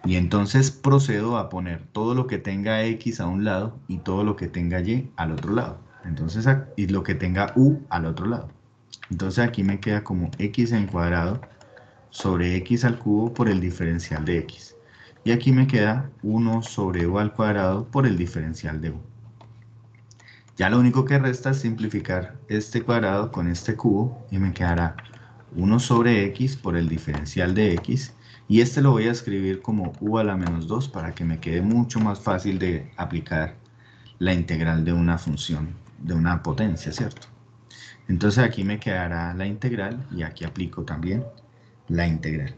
Y entonces procedo a poner todo lo que tenga x a un lado y todo lo que tenga y al otro lado. Entonces, y lo que tenga u al otro lado. Entonces aquí me queda como x en cuadrado sobre x al cubo por el diferencial de x. Y aquí me queda 1 sobre u al cuadrado por el diferencial de u. Ya lo único que resta es simplificar este cuadrado con este cubo y me quedará 1 sobre x por el diferencial de x. Y este lo voy a escribir como u a la menos 2 para que me quede mucho más fácil de aplicar la integral de una función, de una potencia, ¿cierto? Entonces aquí me quedará la integral y aquí aplico también la integral.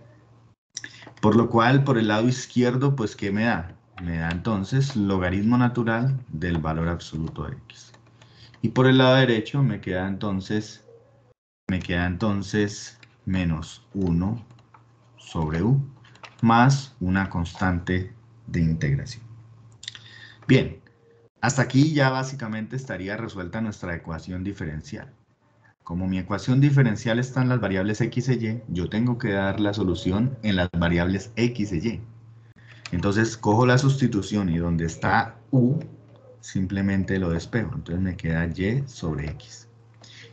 Por lo cual, por el lado izquierdo, pues, ¿qué me da? Me da entonces logaritmo natural del valor absoluto de x. Y por el lado derecho me queda entonces menos 1 sobre u más una constante de integración. Bien, hasta aquí ya básicamente estaría resuelta nuestra ecuación diferencial. Como mi ecuación diferencial está en las variables x e y, yo tengo que dar la solución en las variables x e y. Entonces cojo la sustitución y donde está u, simplemente lo despejo. Entonces me queda y sobre x.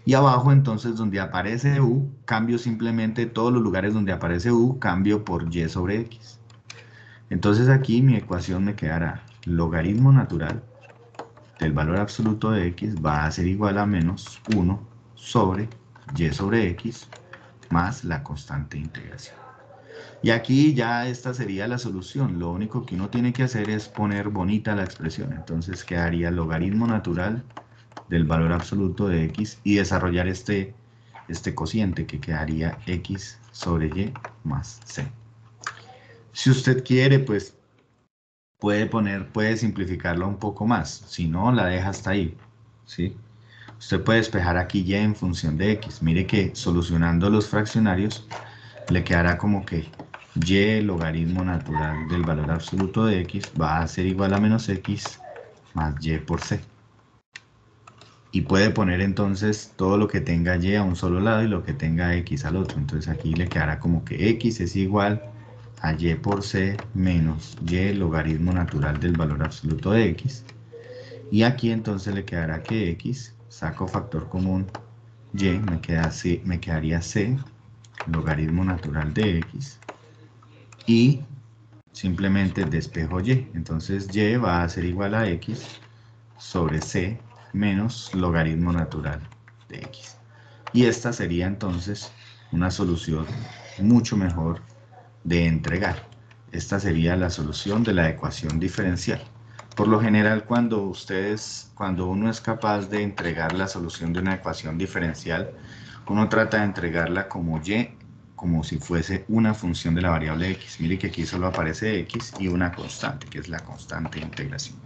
Y abajo entonces donde aparece u, cambio simplemente todos los lugares donde aparece u, cambio por y sobre x. Entonces aquí mi ecuación me quedará logaritmo natural del valor absoluto de x va a ser igual a menos 1 sobre y sobre x más la constante de integración. Y aquí ya esta sería la solución. Lo único que uno tiene que hacer es poner bonita la expresión. Entonces quedaría logaritmo natural del valor absoluto de x y desarrollar este cociente que quedaría x sobre y más c. Si usted quiere, pues puede simplificarlo un poco más. Si no, la deja hasta ahí, ¿sí? Usted puede despejar aquí y en función de x. Mire que solucionando los fraccionarios le quedará como que y logaritmo natural del valor absoluto de x va a ser igual a menos x más y por c. Y puede poner entonces todo lo que tenga y a un solo lado y lo que tenga x al otro. Entonces aquí le quedará como que x es igual a y por c menos y logaritmo natural del valor absoluto de x. Y aquí entonces le quedará que x, saco factor común y, me quedaría c logaritmo natural de x. Y simplemente despejo y. Entonces y va a ser igual a x sobre c menos logaritmo natural de x. Y esta sería entonces una solución mucho mejor de entregar. Esta sería la solución de la ecuación diferencial. Por lo general, cuando uno es capaz de entregar la solución de una ecuación diferencial, uno trata de entregarla como y, como si fuese una función de la variable x. Mire que aquí solo aparece x y una constante, que es la constante de integración.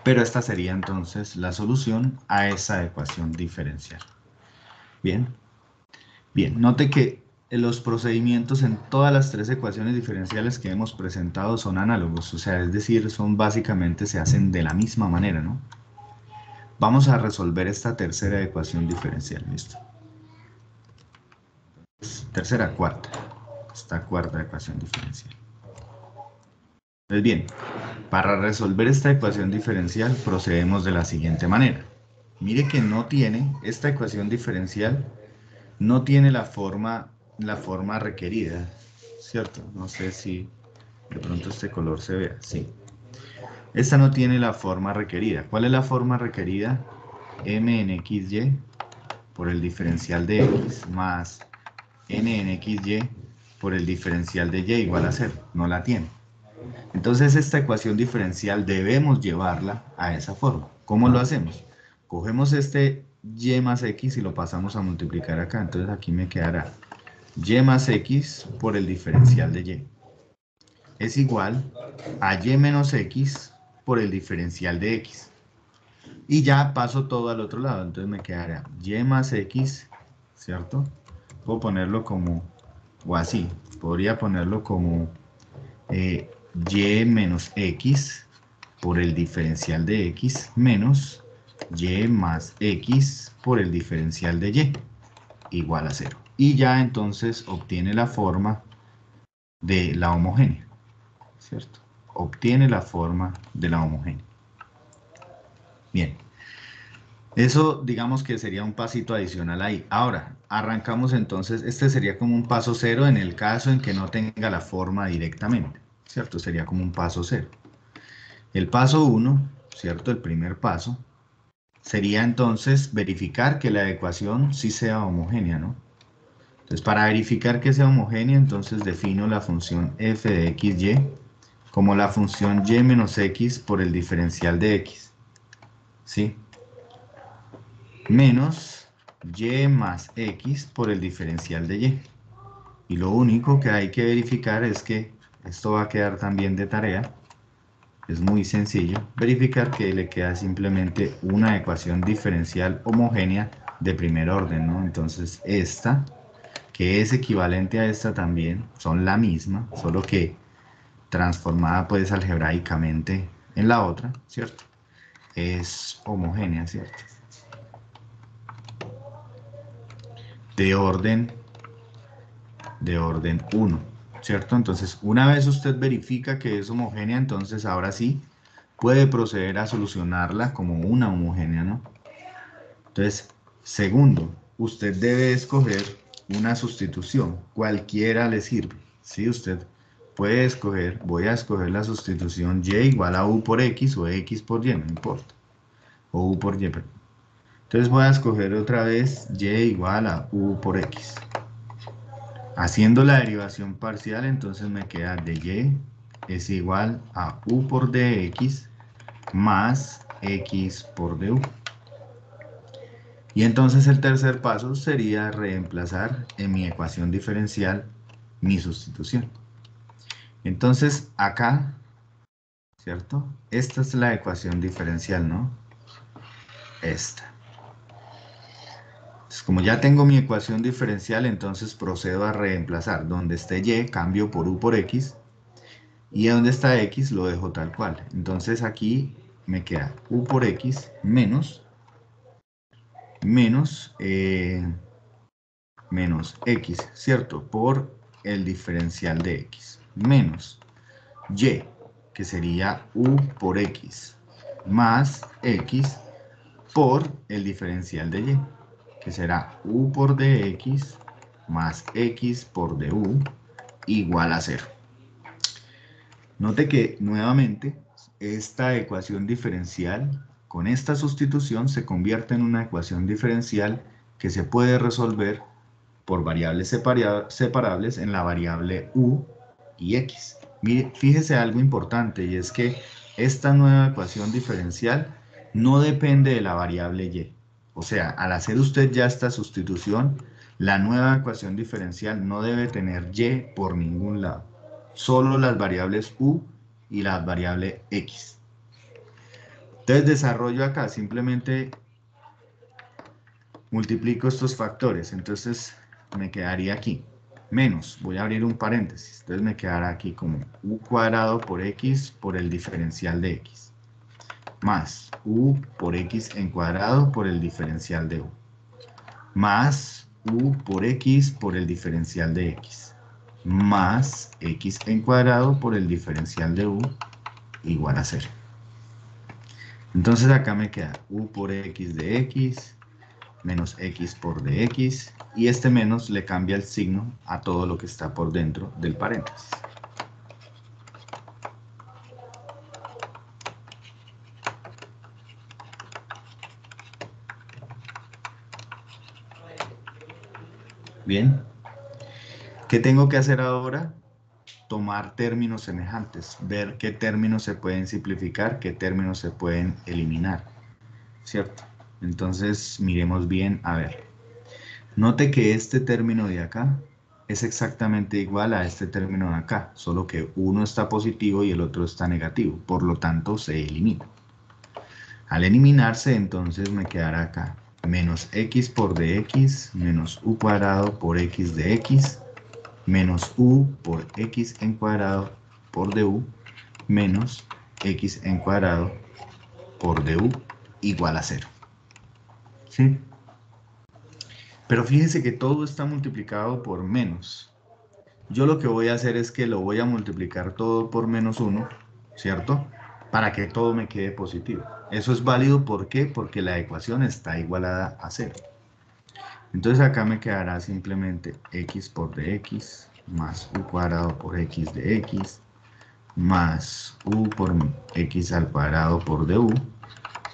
Pero esta sería entonces la solución a esa ecuación diferencial. Bien, bien, note que los procedimientos en todas las tres ecuaciones diferenciales que hemos presentado son análogos, o sea, es decir, básicamente se hacen de la misma manera, ¿no? Vamos a resolver esta tercera ecuación diferencial, ¿listo? Esta cuarta ecuación diferencial. Pues bien, para resolver esta ecuación diferencial procedemos de la siguiente manera. Mire que esta ecuación diferencial no tiene la forma requerida, ¿cierto? No sé si de pronto este color se vea, sí. Esta no tiene la forma requerida. ¿Cuál es la forma requerida? M en xy por el diferencial de x más n en xy por el diferencial de y igual a 0. No la tiene. Entonces esta ecuación diferencial debemos llevarla a esa forma. ¿Cómo lo hacemos? Cogemos este y más x y lo pasamos a multiplicar acá. Entonces aquí me quedará y más x por el diferencial de y es igual a y menos x por el diferencial de x. Y ya paso todo al otro lado. Entonces me quedará y más x, ¿cierto? Puedo ponerlo como, o así, podría ponerlo como y menos x por el diferencial de x menos y más x por el diferencial de y igual a 0. Y ya entonces obtiene la forma de la homogénea, ¿cierto? Obtiene la forma de la homogénea. Bien. Eso digamos que sería un pasito adicional ahí. Ahora, arrancamos entonces, este sería como un paso cero en el caso en que no tenga la forma directamente, ¿cierto? Sería como un paso cero. El paso 1, ¿cierto? El primer paso, sería entonces verificar que la ecuación sí sea homogénea, ¿no? Entonces, para verificar que sea homogénea, entonces defino la función f de xy como la función y menos x por el diferencial de x, ¿sí? Menos y más x por el diferencial de y. Y lo único que hay que verificar es que, esto va a quedar también de tarea, es muy sencillo, verificar que le queda simplemente una ecuación diferencial homogénea de primer orden, ¿no? Entonces esta, que es equivalente a esta también, son la misma, solo que transformada pues algebraicamente en la otra, ¿cierto? Es homogénea, ¿cierto? De orden 1, ¿cierto? Entonces, una vez usted verifica que es homogénea, entonces ahora sí puede proceder a solucionarla como una homogénea, ¿no? Entonces, segundo, usted debe escoger una sustitución, cualquiera le sirve, ¿sí? Usted puede escoger, voy a escoger la sustitución y igual a u por x o x por y, no importa. O u por y, perdón. Entonces voy a escoger otra vez y igual a u por x. Haciendo la derivación parcial, entonces me queda de y es igual a u por dx más x por du. Y entonces el tercer paso sería reemplazar en mi ecuación diferencial mi sustitución. Entonces acá, ¿cierto? Esta es la ecuación diferencial, ¿no? Esta. Entonces, como ya tengo mi ecuación diferencial, entonces procedo a reemplazar. Donde esté y, cambio por u por x. Y donde está x, lo dejo tal cual. Entonces aquí me queda u por x menos x, ¿cierto? Por el diferencial de x. Menos y, que sería u por x, más x por el diferencial de y, que será u por dx más x por du igual a 0. Note que nuevamente esta ecuación diferencial con esta sustitución se convierte en una ecuación diferencial que se puede resolver por variables separables en la variable u y x. Mire, fíjese algo importante, y es que esta nueva ecuación diferencial no depende de la variable y. O sea, al hacer usted ya esta sustitución, la nueva ecuación diferencial no debe tener y por ningún lado. Solo las variables u y la variable x. Entonces desarrollo acá, simplemente multiplico estos factores. Entonces me quedaría aquí, menos, voy a abrir un paréntesis. Entonces me quedará aquí como u cuadrado por x por el diferencial de x. Más u por x en cuadrado por el diferencial de u. Más u por x por el diferencial de x. Más x en cuadrado por el diferencial de u igual a 0. Entonces acá me queda u por x de x menos x por dx, y este menos le cambia el signo a todo lo que está por dentro del paréntesis. Bien, ¿qué tengo que hacer ahora? Tomar términos semejantes, ver qué términos se pueden simplificar, qué términos se pueden eliminar, ¿cierto? Entonces miremos bien, a ver. Note que este término de acá es exactamente igual a este término de acá, solo que uno está positivo y el otro está negativo, por lo tanto se elimina. Al eliminarse, entonces me quedará acá menos x por dx menos u cuadrado por x de x menos u por x en cuadrado por du menos x en cuadrado por du igual a 0. ¿Sí? Pero fíjense que todo está multiplicado por menos. Yo lo que voy a hacer es que lo voy a multiplicar todo por menos 1, ¿cierto? Para que todo me quede positivo. Eso es válido, ¿por qué? Porque la ecuación está igualada a 0. Entonces acá me quedará simplemente x por dx más u cuadrado por x de x más u por x al cuadrado por du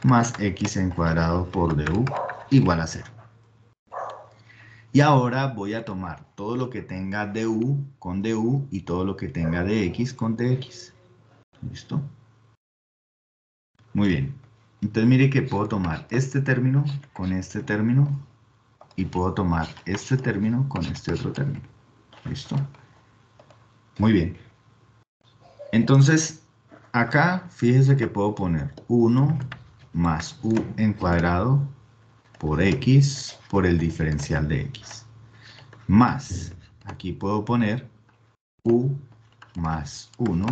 más x en cuadrado por du igual a 0. Y ahora voy a tomar todo lo que tenga du con du y todo lo que tenga dx con dx. ¿Listo? Muy bien. Entonces mire que puedo tomar este término con este término y puedo tomar este término con este otro término. ¿Listo? Muy bien. Entonces, acá fíjese que puedo poner 1 más u en cuadrado por x por el diferencial de x. Más, aquí puedo poner u más 1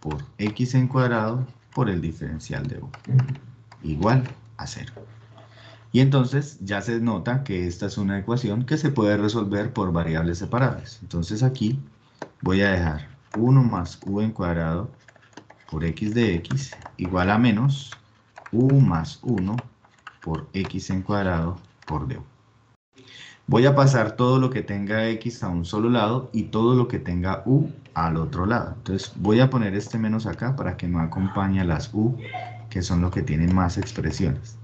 por x en cuadrado por el diferencial de u. Igual a 0. Y entonces ya se nota que esta es una ecuación que se puede resolver por variables separables. Entonces aquí voy a dejar 1 más u en cuadrado por x de x igual a menos u más 1 por x en cuadrado por du. Voy a pasar todo lo que tenga x a un solo lado y todo lo que tenga u al otro lado. Entonces voy a poner este menos acá para que no acompañe a las u, que son los que tienen más expresiones.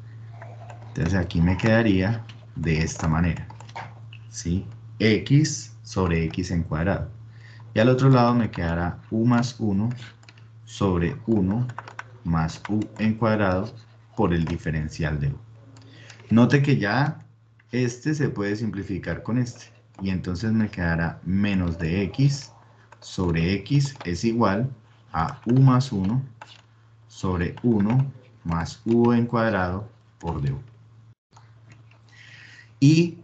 Entonces aquí me quedaría de esta manera, ¿sí? X sobre x en cuadrado. Y al otro lado me quedará u más 1 sobre 1 más u en cuadrado por el diferencial de u. Note que ya este se puede simplificar con este. Y entonces me quedará menos de x sobre x es igual a u más 1 sobre 1 más u en cuadrado por du. Y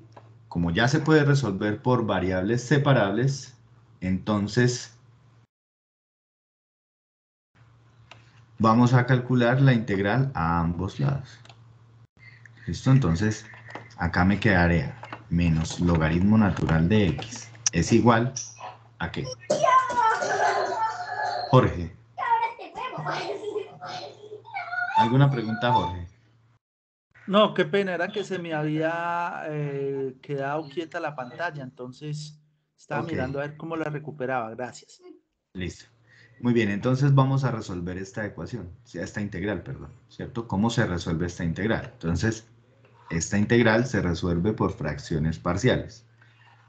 como ya se puede resolver por variables separables, entonces vamos a calcular la integral a ambos lados. ¿Listo? Entonces acá me quedaría menos logaritmo natural de x es igual a ¿qué? Jorge. ¿Alguna pregunta, Jorge? No, qué pena, era que se me había quedado quieta la pantalla, entonces estaba Ok, mirando a ver cómo la recuperaba. Gracias. listo. Muy bien, entonces vamos a resolver esta ecuación, o sea, esta integral, perdón, ¿cierto? ¿Cómo se resuelve esta integral? Entonces, esta integral se resuelve por fracciones parciales.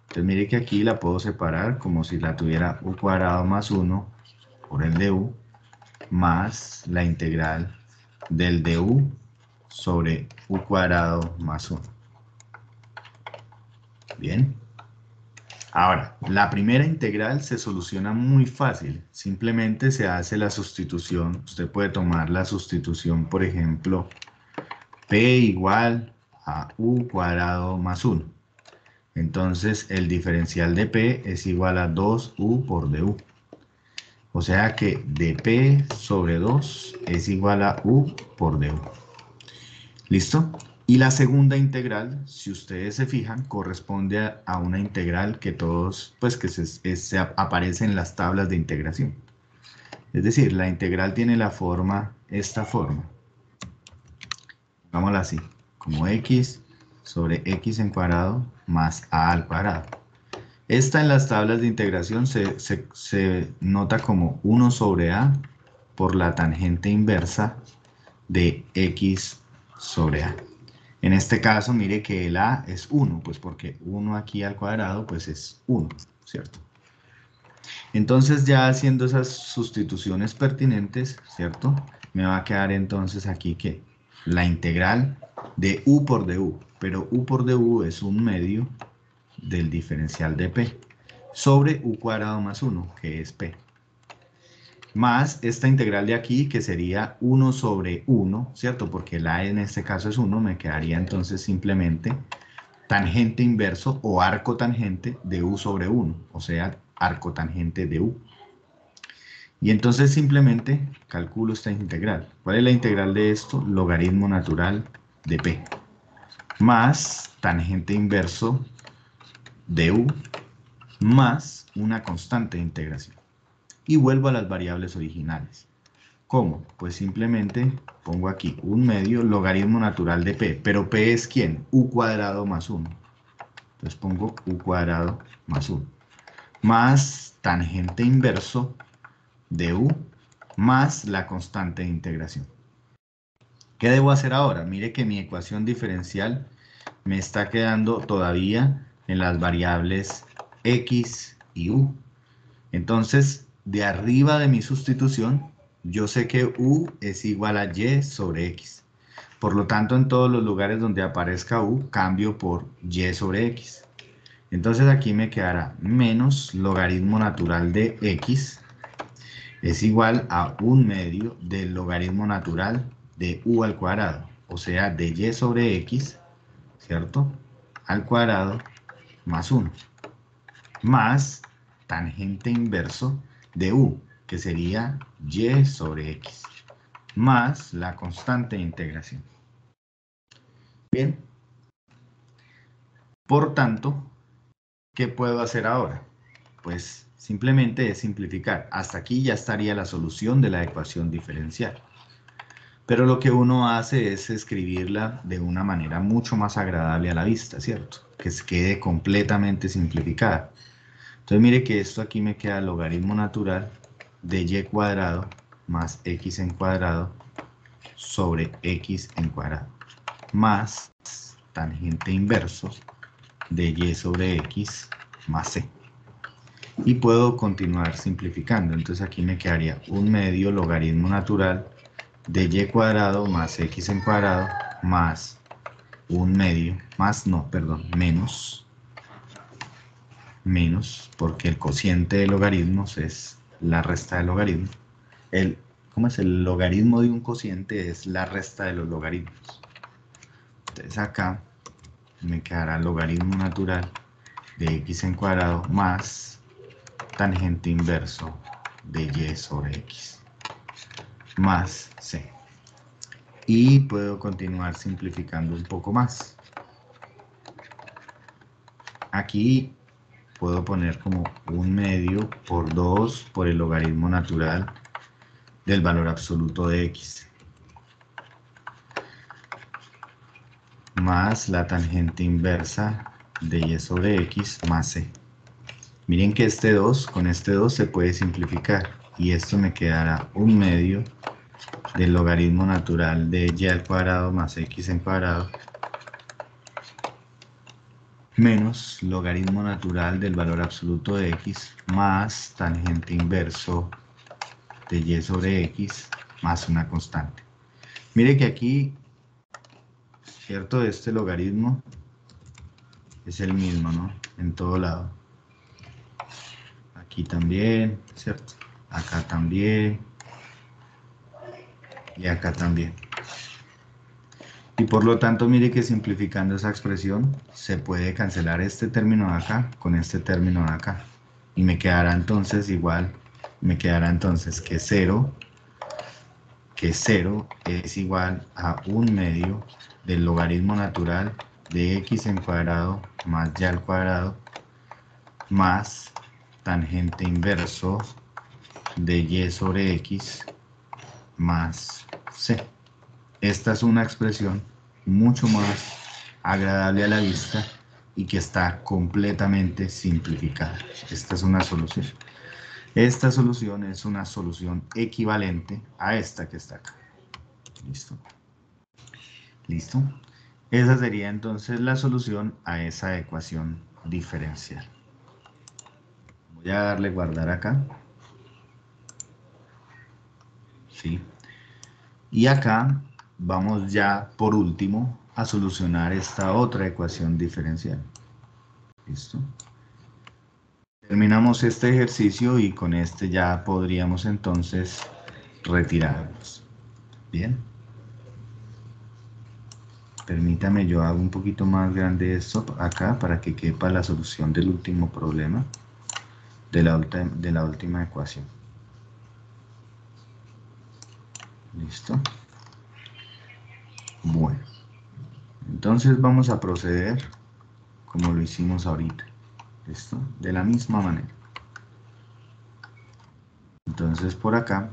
Entonces, mire que aquí la puedo separar como si la tuviera u cuadrado más 1 por el du, más la integral del du sobre u cuadrado más 1. Bien. Ahora, la primera integral se soluciona muy fácil. Simplemente se hace la sustitución. Usted puede tomar la sustitución, por ejemplo, p igual a u cuadrado más 1. Entonces, el diferencial de p es igual a 2u por du. O sea que dp sobre 2 es igual a u por du. ¿Listo? Y la segunda integral, si ustedes se fijan, corresponde a una integral que todos, pues que se aparece en las tablas de integración. Es decir, la integral tiene la forma, esta forma. Pongámosla así, como x sobre x en cuadrado más a al cuadrado. Esta en las tablas de integración se nota como 1 sobre a por la tangente inversa de x sobre a. En este caso, mire que el a es 1, pues porque 1 aquí al cuadrado, pues es 1, ¿cierto? Entonces ya haciendo esas sustituciones pertinentes, ¿cierto? Me va a quedar entonces aquí que la integral de u por du, pero u por du es un medio del diferencial de p, sobre u cuadrado más 1, que es p. Más esta integral de aquí, que sería 1 sobre 1, ¿cierto? Porque la en este caso es 1, me quedaría entonces simplemente tangente inverso o arco tangente de u sobre 1, o sea, arco tangente de u. Y entonces simplemente calculo esta integral. ¿Cuál es la integral de esto? Logaritmo natural de p, más tangente inverso de u, más una constante de integración. Y vuelvo a las variables originales. ¿Cómo? Pues simplemente pongo aquí un medio logaritmo natural de p, pero p es ¿quién? U cuadrado más 1. Entonces pongo u cuadrado más 1, más tangente inverso de u, más la constante de integración. ¿Qué debo hacer ahora? Mire que mi ecuación diferencial me está quedando todavía en las variables x y u. Entonces, de arriba de mi sustitución, yo sé que u es igual a y sobre x. Por lo tanto, en todos los lugares donde aparezca u, cambio por y sobre x. Entonces aquí me quedará menos logaritmo natural de x es igual a un medio del logaritmo natural de u al cuadrado, o sea, de y sobre x, ¿cierto? Al cuadrado más 1, más tangente inverso de u, que sería y sobre x, más la constante de integración. Bien, por tanto, ¿qué puedo hacer ahora? Pues simplemente es simplificar. Hasta aquí ya estaría la solución de la ecuación diferencial. Pero lo que uno hace es escribirla de una manera mucho más agradable a la vista, ¿cierto? Que se quede completamente simplificada. Entonces mire que esto aquí me queda logaritmo natural de y cuadrado más x en cuadrado sobre x en cuadrado más tangente inverso de y sobre x más c. Y puedo continuar simplificando. Entonces aquí me quedaría un medio logaritmo natural de y cuadrado más x en cuadrado más un medio, más no, perdón, menos, porque el cociente de logaritmos es la resta de logaritmos. ¿Cómo es? El logaritmo de un cociente es la resta de los logaritmos. Entonces acá me quedará logaritmo natural de x en cuadrado más tangente inverso de y sobre x más c. Y puedo continuar simplificando un poco más. Aquí puedo poner como un medio por 2 por el logaritmo natural del valor absoluto de x más la tangente inversa de y sobre x más c. Miren que este 2 con este 2 se puede simplificar y esto me quedará un medio del logaritmo natural de y al cuadrado más x en cuadrado menos logaritmo natural del valor absoluto de x más tangente inverso de y sobre x más una constante. Mire que aquí, cierto, este logaritmo es el mismo, ¿no? En todo lado. Aquí también, ¿cierto? Acá también. Y acá también. Y por lo tanto, mire que simplificando esa expresión, se puede cancelar este término de acá con este término de acá. Y me quedará entonces igual, me quedará entonces que 0 es igual a un medio del logaritmo natural de x en cuadrado más y al cuadrado más tangente inverso de y sobre x más c. Esta es una expresión mucho más agradable a la vista y que está completamente simplificada. Esta es una solución. Esta solución es una solución equivalente a esta que está acá. ¿Listo? ¿Listo? Esa sería entonces la solución a esa ecuación diferencial. Voy a darle guardar acá. ¿Sí? Y acá vamos ya por último a solucionar esta otra ecuación diferencial. ¿Listo? Terminamos este ejercicio y con este ya podríamos entonces retirarnos. Bien. Permítame, yo hago un poquito más grande esto acá para que quepa la solución del último problema de la última ecuación. ¿Listo? Bueno, entonces vamos a proceder como lo hicimos ahorita. ¿Listo? De la misma manera. Entonces por acá,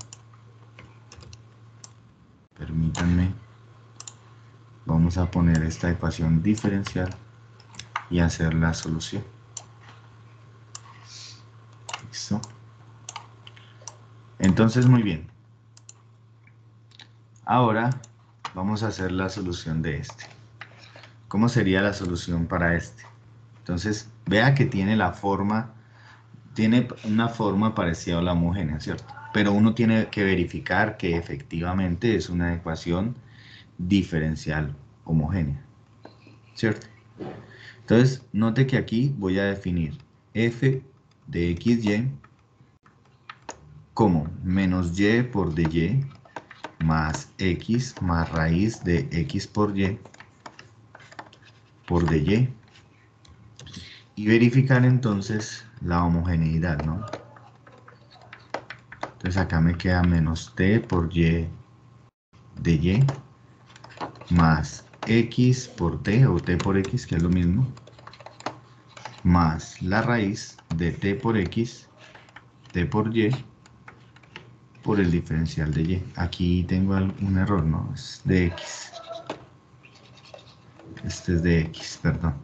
permítanme, vamos a poner esta ecuación diferencial y hacer la solución. ¿Listo? Entonces muy bien. Ahora vamos a hacer la solución de este. ¿Cómo sería la solución para este? Entonces, vea que tiene una forma parecida a la homogénea, ¿cierto? Pero uno tiene que verificar que efectivamente es una ecuación diferencial homogénea, ¿cierto? Entonces, note que aquí voy a definir f de xy como menos y por dy más x más raíz de x por dy y verificar entonces la homogeneidad, ¿no? Entonces acá me queda menos t por y de y más x por t o t por x, que es lo mismo, más la raíz de t por x, t por y por el diferencial de y. Aquí tengo un error, ¿no? Es de x. Este es de x, perdón.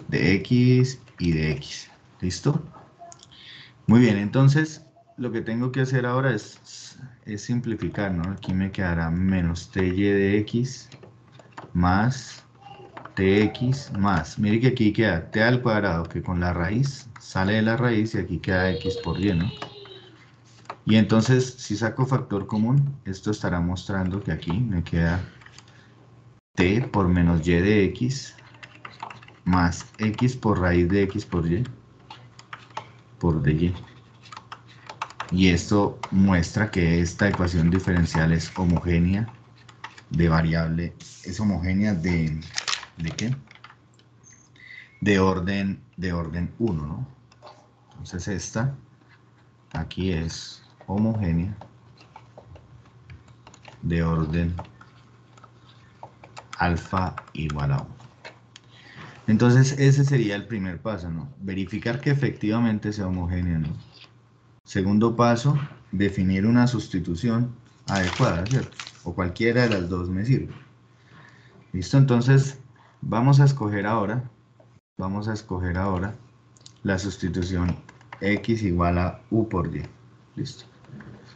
De x y de x. ¿Listo? Muy bien, entonces lo que tengo que hacer ahora es simplificar, ¿no? Aquí me quedará menos ty de x más tx más, mire que aquí queda t al cuadrado, que con la raíz sale de la raíz y aquí queda x por y, ¿no? Y entonces si saco factor común, esto estará mostrando que aquí me queda t por menos y de x más x por raíz de x por y por dy. Y esto muestra que esta ecuación diferencial es homogénea de variable, es homogénea ¿de qué? De orden 1, ¿no? Entonces esta aquí es homogénea de orden alfa igual a 1. Entonces ese sería el primer paso, ¿no? Verificar que efectivamente sea homogénea, ¿no? Segundo paso, definir una sustitución adecuada, ¿cierto? O cualquiera de las dos me sirve. ¿Listo? Entonces vamos a escoger ahora la sustitución x igual a u por y. ¿Listo?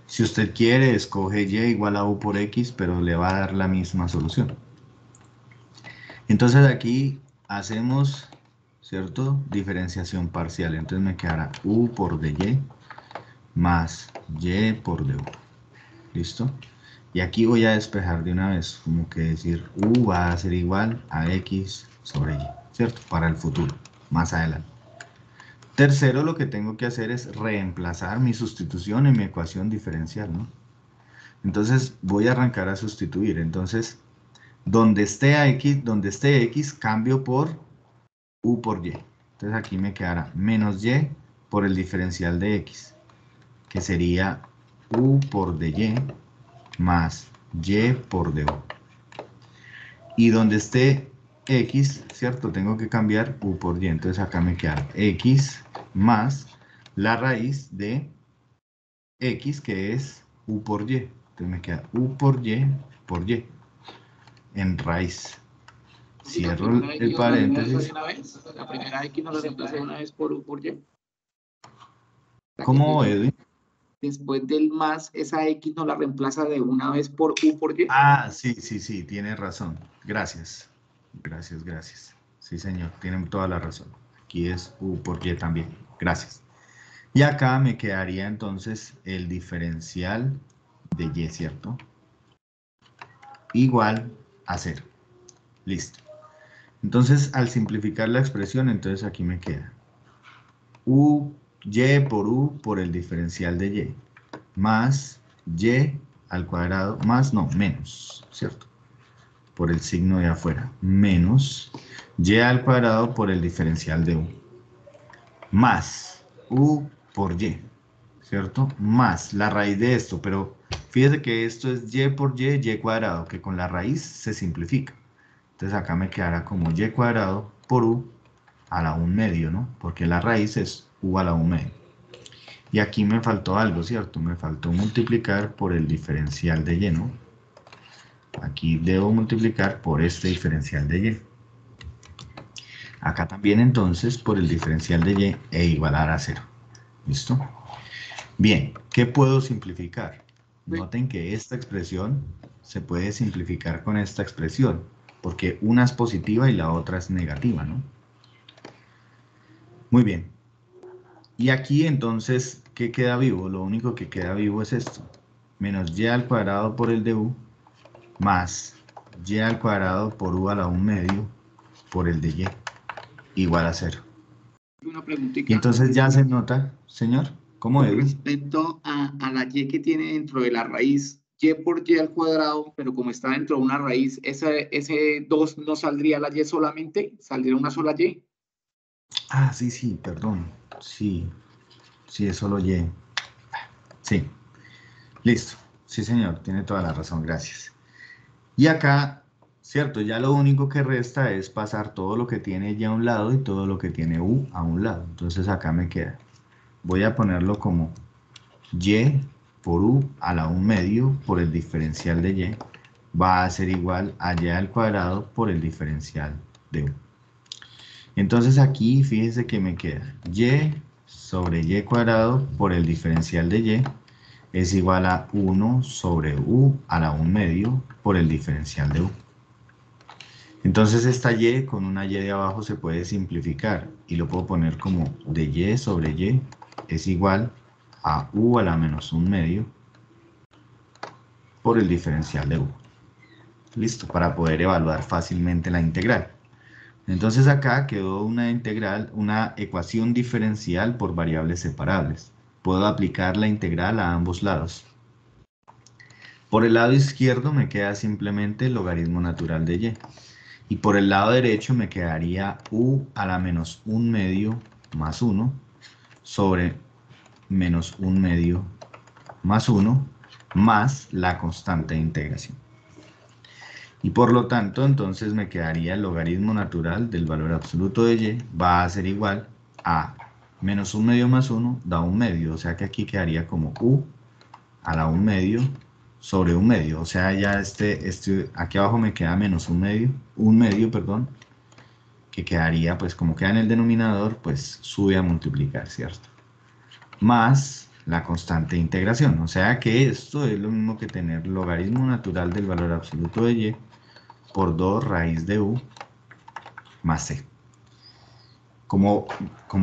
Si usted quiere, escoge y igual a u por x, pero le va a dar la misma solución. Entonces aquí hacemos, ¿cierto? Diferenciación parcial. Entonces me quedará u por dy más y por du. ¿Listo? Y aquí voy a despejar de una vez, como que decir u va a ser igual a x sobre y, ¿cierto? Para el futuro, más adelante. Tercero, lo que tengo que hacer es reemplazar mi sustitución en mi ecuación diferencial, ¿no? Entonces voy a arrancar a sustituir. Entonces, donde esté x, cambio por u por y. Entonces aquí me quedará menos y por el diferencial de x, que sería u por dy más y por du. Y donde esté x, ¿cierto? Tengo que cambiar u por y. Entonces acá me queda x más la raíz de x, que es u por y. Entonces me queda u por y en raíz. Cierro el paréntesis. La primera x no la reemplacé una vez por u por y. ¿Cómo, Edwin? Después del más, esa x no la reemplaza de una vez por u por y. Ah, sí, tiene razón. Gracias. Gracias. Sí, señor, tienen toda la razón. Aquí es u por y también. Gracias. Y acá me quedaría entonces el diferencial de y, ¿cierto? Igual a 0. Listo. Entonces, al simplificar la expresión, entonces aquí me queda y por el diferencial de y, más y al cuadrado, más, no, menos, ¿cierto? Por el signo de afuera, menos y al cuadrado por el diferencial de u, más u por y, ¿cierto? Más la raíz de esto, pero fíjese que esto es y por y cuadrado, que con la raíz se simplifica. Entonces acá me quedará como y cuadrado por u a la 1 medio, ¿no? Porque la raíz es u a la 1 medio. Y aquí me faltó algo, ¿cierto? Me faltó multiplicar por el diferencial de y, ¿no? Aquí debo multiplicar por este diferencial de y. Acá también entonces por el diferencial de y e igualar a 0. ¿Listo? Bien, ¿qué puedo simplificar? Noten que esta expresión se puede simplificar con esta expresión, porque una es positiva y la otra es negativa, ¿no? Muy bien. Y aquí entonces, ¿qué queda vivo? Lo único que queda vivo es esto. Menos y al cuadrado por el de u, más y al cuadrado por u a la 1 medio por el de y, igual a 0. Una preguntita. Y entonces ya se nota, señor, ¿cómo es? Respecto a la y que tiene dentro de la raíz, y por y al cuadrado, pero como está dentro de una raíz, ese 2 no saldría la y solamente, saldría una sola y. Ah, sí, perdón. Sí, es solo y. Sí, listo. Sí, señor, tiene toda la razón, gracias. Y acá, cierto, ya lo único que resta es pasar todo lo que tiene y a un lado y todo lo que tiene u a un lado. Entonces acá me queda. Voy a ponerlo como y por u a la 1 medio por el diferencial de y va a ser igual a y al cuadrado por el diferencial de u. Entonces aquí fíjense que me queda y sobre y cuadrado por el diferencial de y es igual a 1 sobre u a la 1 medio por el diferencial de u. Entonces esta y con una y de abajo se puede simplificar y lo puedo poner como de y sobre y es igual a u a la menos 1 medio por el diferencial de u. Listo, para poder evaluar fácilmente la integral. Entonces acá quedó una integral, una ecuación diferencial por variables separables. Puedo aplicar la integral a ambos lados. Por el lado izquierdo me queda simplemente el logaritmo natural de y. Y por el lado derecho me quedaría u a la menos 1 medio más 1 sobre menos 1 medio más 1 más la constante de integración. Y por lo tanto, entonces me quedaría el logaritmo natural del valor absoluto de y va a ser igual a menos 1 medio más 1 da 1 medio. O sea que aquí quedaría como u a la 1 medio sobre 1 medio. O sea, ya aquí abajo me queda menos 1 medio, perdón, que quedaría, pues como queda en el denominador, pues sube a multiplicar, ¿cierto? Más la constante de integración. O sea que esto es lo mismo que tener logaritmo natural del valor absoluto de y por 2 raíz de u más c. Como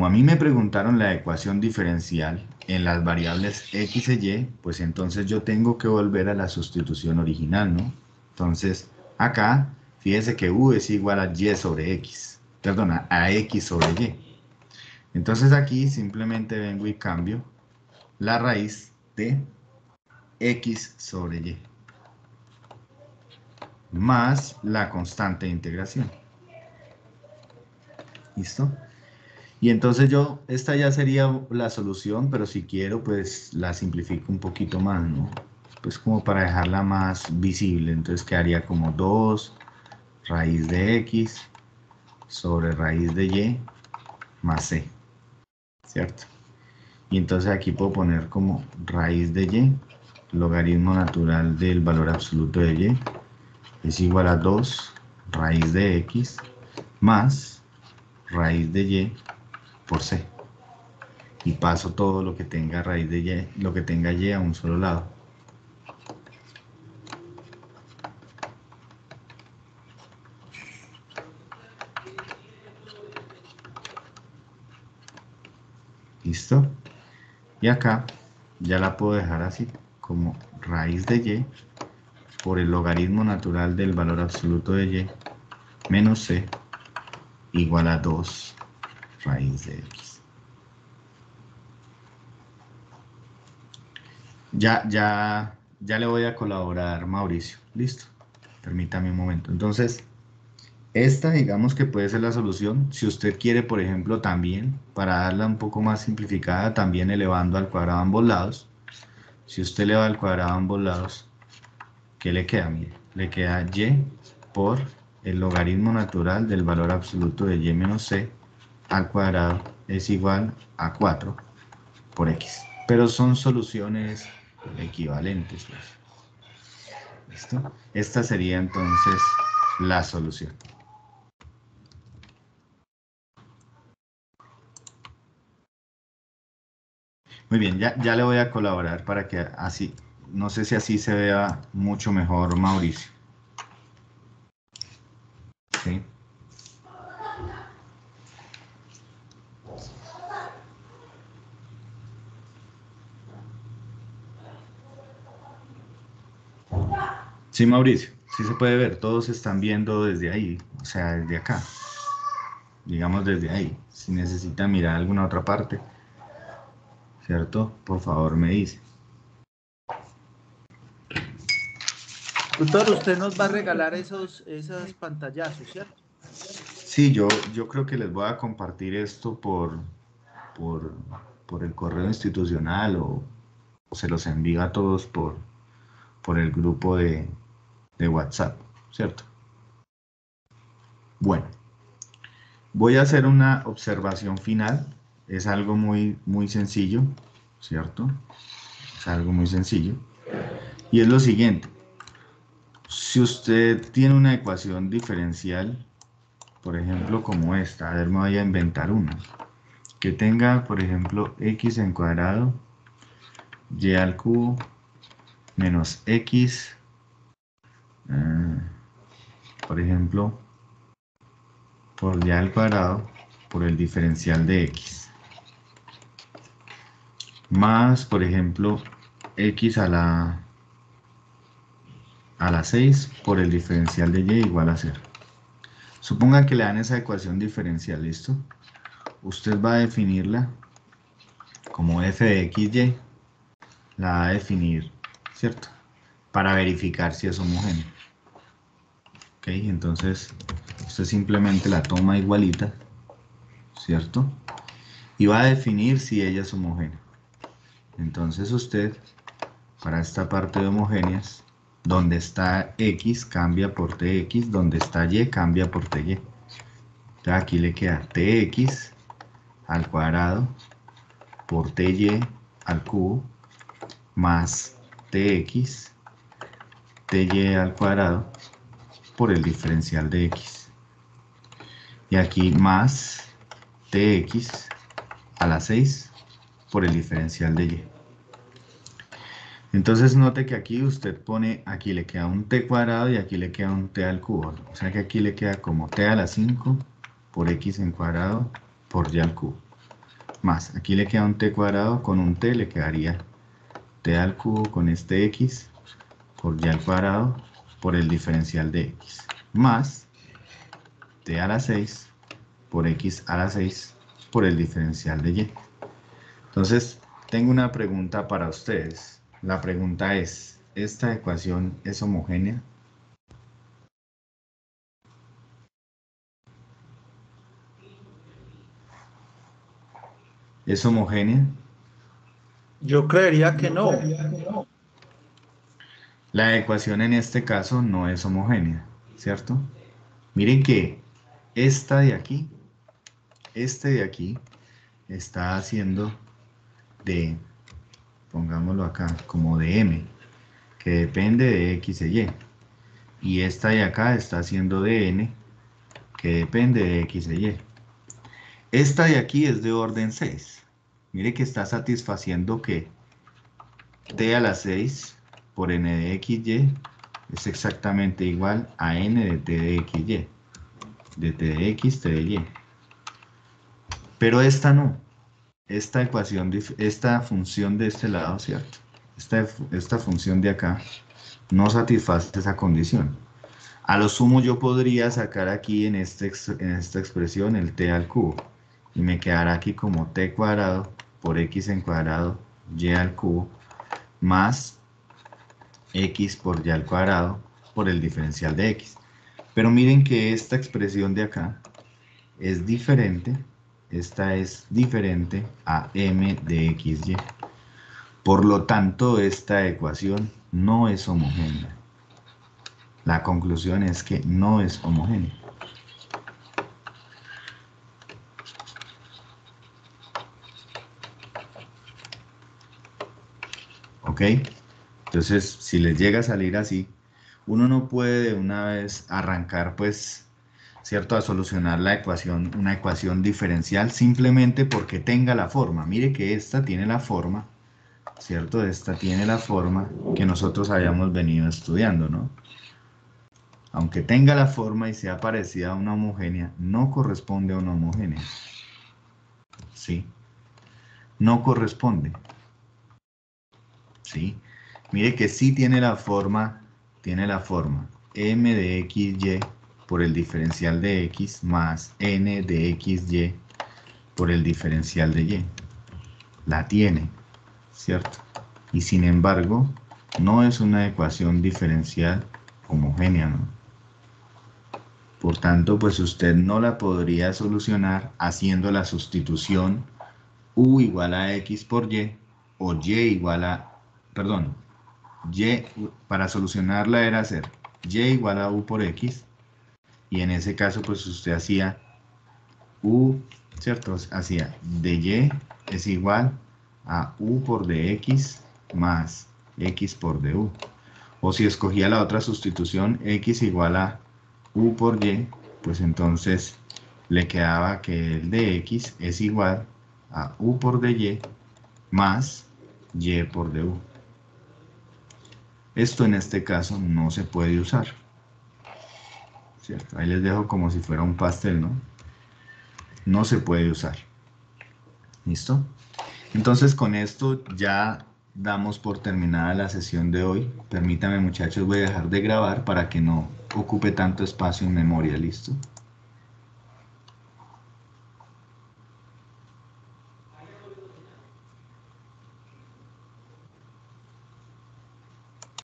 a mí me preguntaron la ecuación diferencial en las variables x e y, pues entonces yo tengo que volver a la sustitución original, ¿no? Entonces, acá, fíjense que u es igual a y sobre x, perdón, a x sobre y. Entonces aquí simplemente vengo y cambio la raíz de x sobre y más la constante de integración. ¿Listo? Y entonces esta ya sería la solución, pero si quiero, pues la simplifico un poquito más, ¿no? Pues como para dejarla más visible. Entonces quedaría como 2 raíz de x sobre raíz de y más c, ¿cierto? Y entonces aquí puedo poner como raíz de y, logaritmo natural del valor absoluto de y, es igual a 2 raíz de x más raíz de y por c. Y paso todo lo que tenga raíz de y, lo que tenga y a un solo lado. ¿Listo? Y acá ya la puedo dejar así, como raíz de y por el logaritmo natural del valor absoluto de y menos c igual a 2 raíz de x. Ya le voy a colaborar, Mauricio. Listo. Permítame un momento. Entonces, esta digamos que puede ser la solución. Si usted quiere, por ejemplo, también, para darla un poco más simplificada, también elevando al cuadrado a ambos lados. Si usted eleva al cuadrado a ambos lados, ¿qué le queda? Mire, le queda y por el logaritmo natural del valor absoluto de y menos c al cuadrado es igual a 4 por x. Pero son soluciones equivalentes, pues. ¿Listo? Esta sería entonces la solución. Muy bien, ya le voy a colaborar para que así, no sé si así se vea mucho mejor, Mauricio. ¿Sí? Sí, Mauricio, sí se puede ver, todos están viendo desde ahí, o sea, desde acá, digamos desde ahí. Si necesita mirar alguna otra parte, ¿cierto? Por favor me dice. Tutor, usted nos va a regalar esas pantallazos, ¿cierto? Sí, yo creo que les voy a compartir esto por el correo institucional o se los envío a todos por el grupo de WhatsApp, ¿cierto? Bueno, voy a hacer una observación final. Es algo muy sencillo, ¿cierto? Es algo muy sencillo. Y es lo siguiente. Si usted tiene una ecuación diferencial, por ejemplo, como esta, a ver, me voy a inventar una, que tenga, por ejemplo, x en cuadrado, y al cubo, menos x, por ejemplo, por y al cuadrado, por el diferencial de x, más, por ejemplo, x a la 6 por el diferencial de y igual a 0. Suponga que le dan esa ecuación diferencial, ¿listo? Usted va a definirla como f de xy, la va a definir, ¿cierto? Para verificar si es homogénea. Ok, entonces usted simplemente la toma igualita, ¿cierto? Y va a definir si ella es homogénea. Entonces usted, para esta parte de homogéneas, donde está x cambia por tx, donde está y cambia por ty. Entonces aquí le queda tx al cuadrado por ty al cubo más tx ty al cuadrado por el diferencial de x. Y aquí más tx a la 6 por el diferencial de y. Entonces note que aquí usted pone, aquí le queda un t cuadrado y aquí le queda un t al cubo. O sea que aquí le queda como t a la 5 por x en cuadrado por y al cubo. Más, aquí le queda un t cuadrado, con un t le quedaría t al cubo con este x por y al cuadrado por el diferencial de x. Más t a la 6 por x a la 6 por el diferencial de y. Entonces, tengo una pregunta para ustedes. La pregunta es, ¿esta ecuación es homogénea? ¿Es homogénea? Yo creería que no. La ecuación en este caso no es homogénea, ¿cierto? Miren que esta de aquí, este de aquí, está haciendo de, pongámoslo acá, como de m, que depende de x e y. Y esta de acá está haciendo de n, que depende de x e y. Esta de aquí es de orden 6. Mire que está satisfaciendo que t a la 6 por n de xy es exactamente igual a n de t de xy. De t de x, t de y. Pero esta no. Esta ecuación, esta función de este lado, ¿cierto? Esta función de acá no satisface esa condición. A lo sumo yo podría sacar aquí en esta expresión el t al cubo. Y me quedará aquí como t cuadrado por x en cuadrado y al cubo más x por y al cuadrado por el diferencial de x. Pero miren que esta expresión de acá es diferente, esta es diferente a m de xy. Por lo tanto, esta ecuación no es homogénea. La conclusión es que no es homogénea. ¿Ok? Entonces, si les llega a salir así, uno no puede de una vez arrancar, pues, ¿cierto?, a solucionar la ecuación, una ecuación diferencial simplemente porque tenga la forma. Mire que esta tiene la forma, ¿cierto? Esta tiene la forma que nosotros habíamos venido estudiando, ¿no? Aunque tenga la forma y sea parecida a una homogénea, no corresponde a una homogénea. ¿Sí? No corresponde. ¿Sí? Mire que sí tiene la forma m de xy por el diferencial de x más n de xy por el diferencial de y. La tiene, ¿cierto? Y sin embargo, no es una ecuación diferencial homogénea, ¿no? Por tanto, pues usted no la podría solucionar haciendo la sustitución u igual a x por y o y igual a, perdón, y, para solucionarla era hacer y igual a u por x, y en ese caso pues usted hacía u, ¿cierto? Hacía de y es igual a u por dx más x por du. O si escogía la otra sustitución, x igual a u por y, pues entonces le quedaba que el de x es igual a u por dy más y por du. Esto en este caso no se puede usar, ¿cierto? Ahí les dejo como si fuera un pastel, ¿no? No se puede usar. ¿Listo? Entonces con esto ya damos por terminada la sesión de hoy. Permítanme, muchachos, voy a dejar de grabar para que no ocupe tanto espacio en memoria. ¿Listo?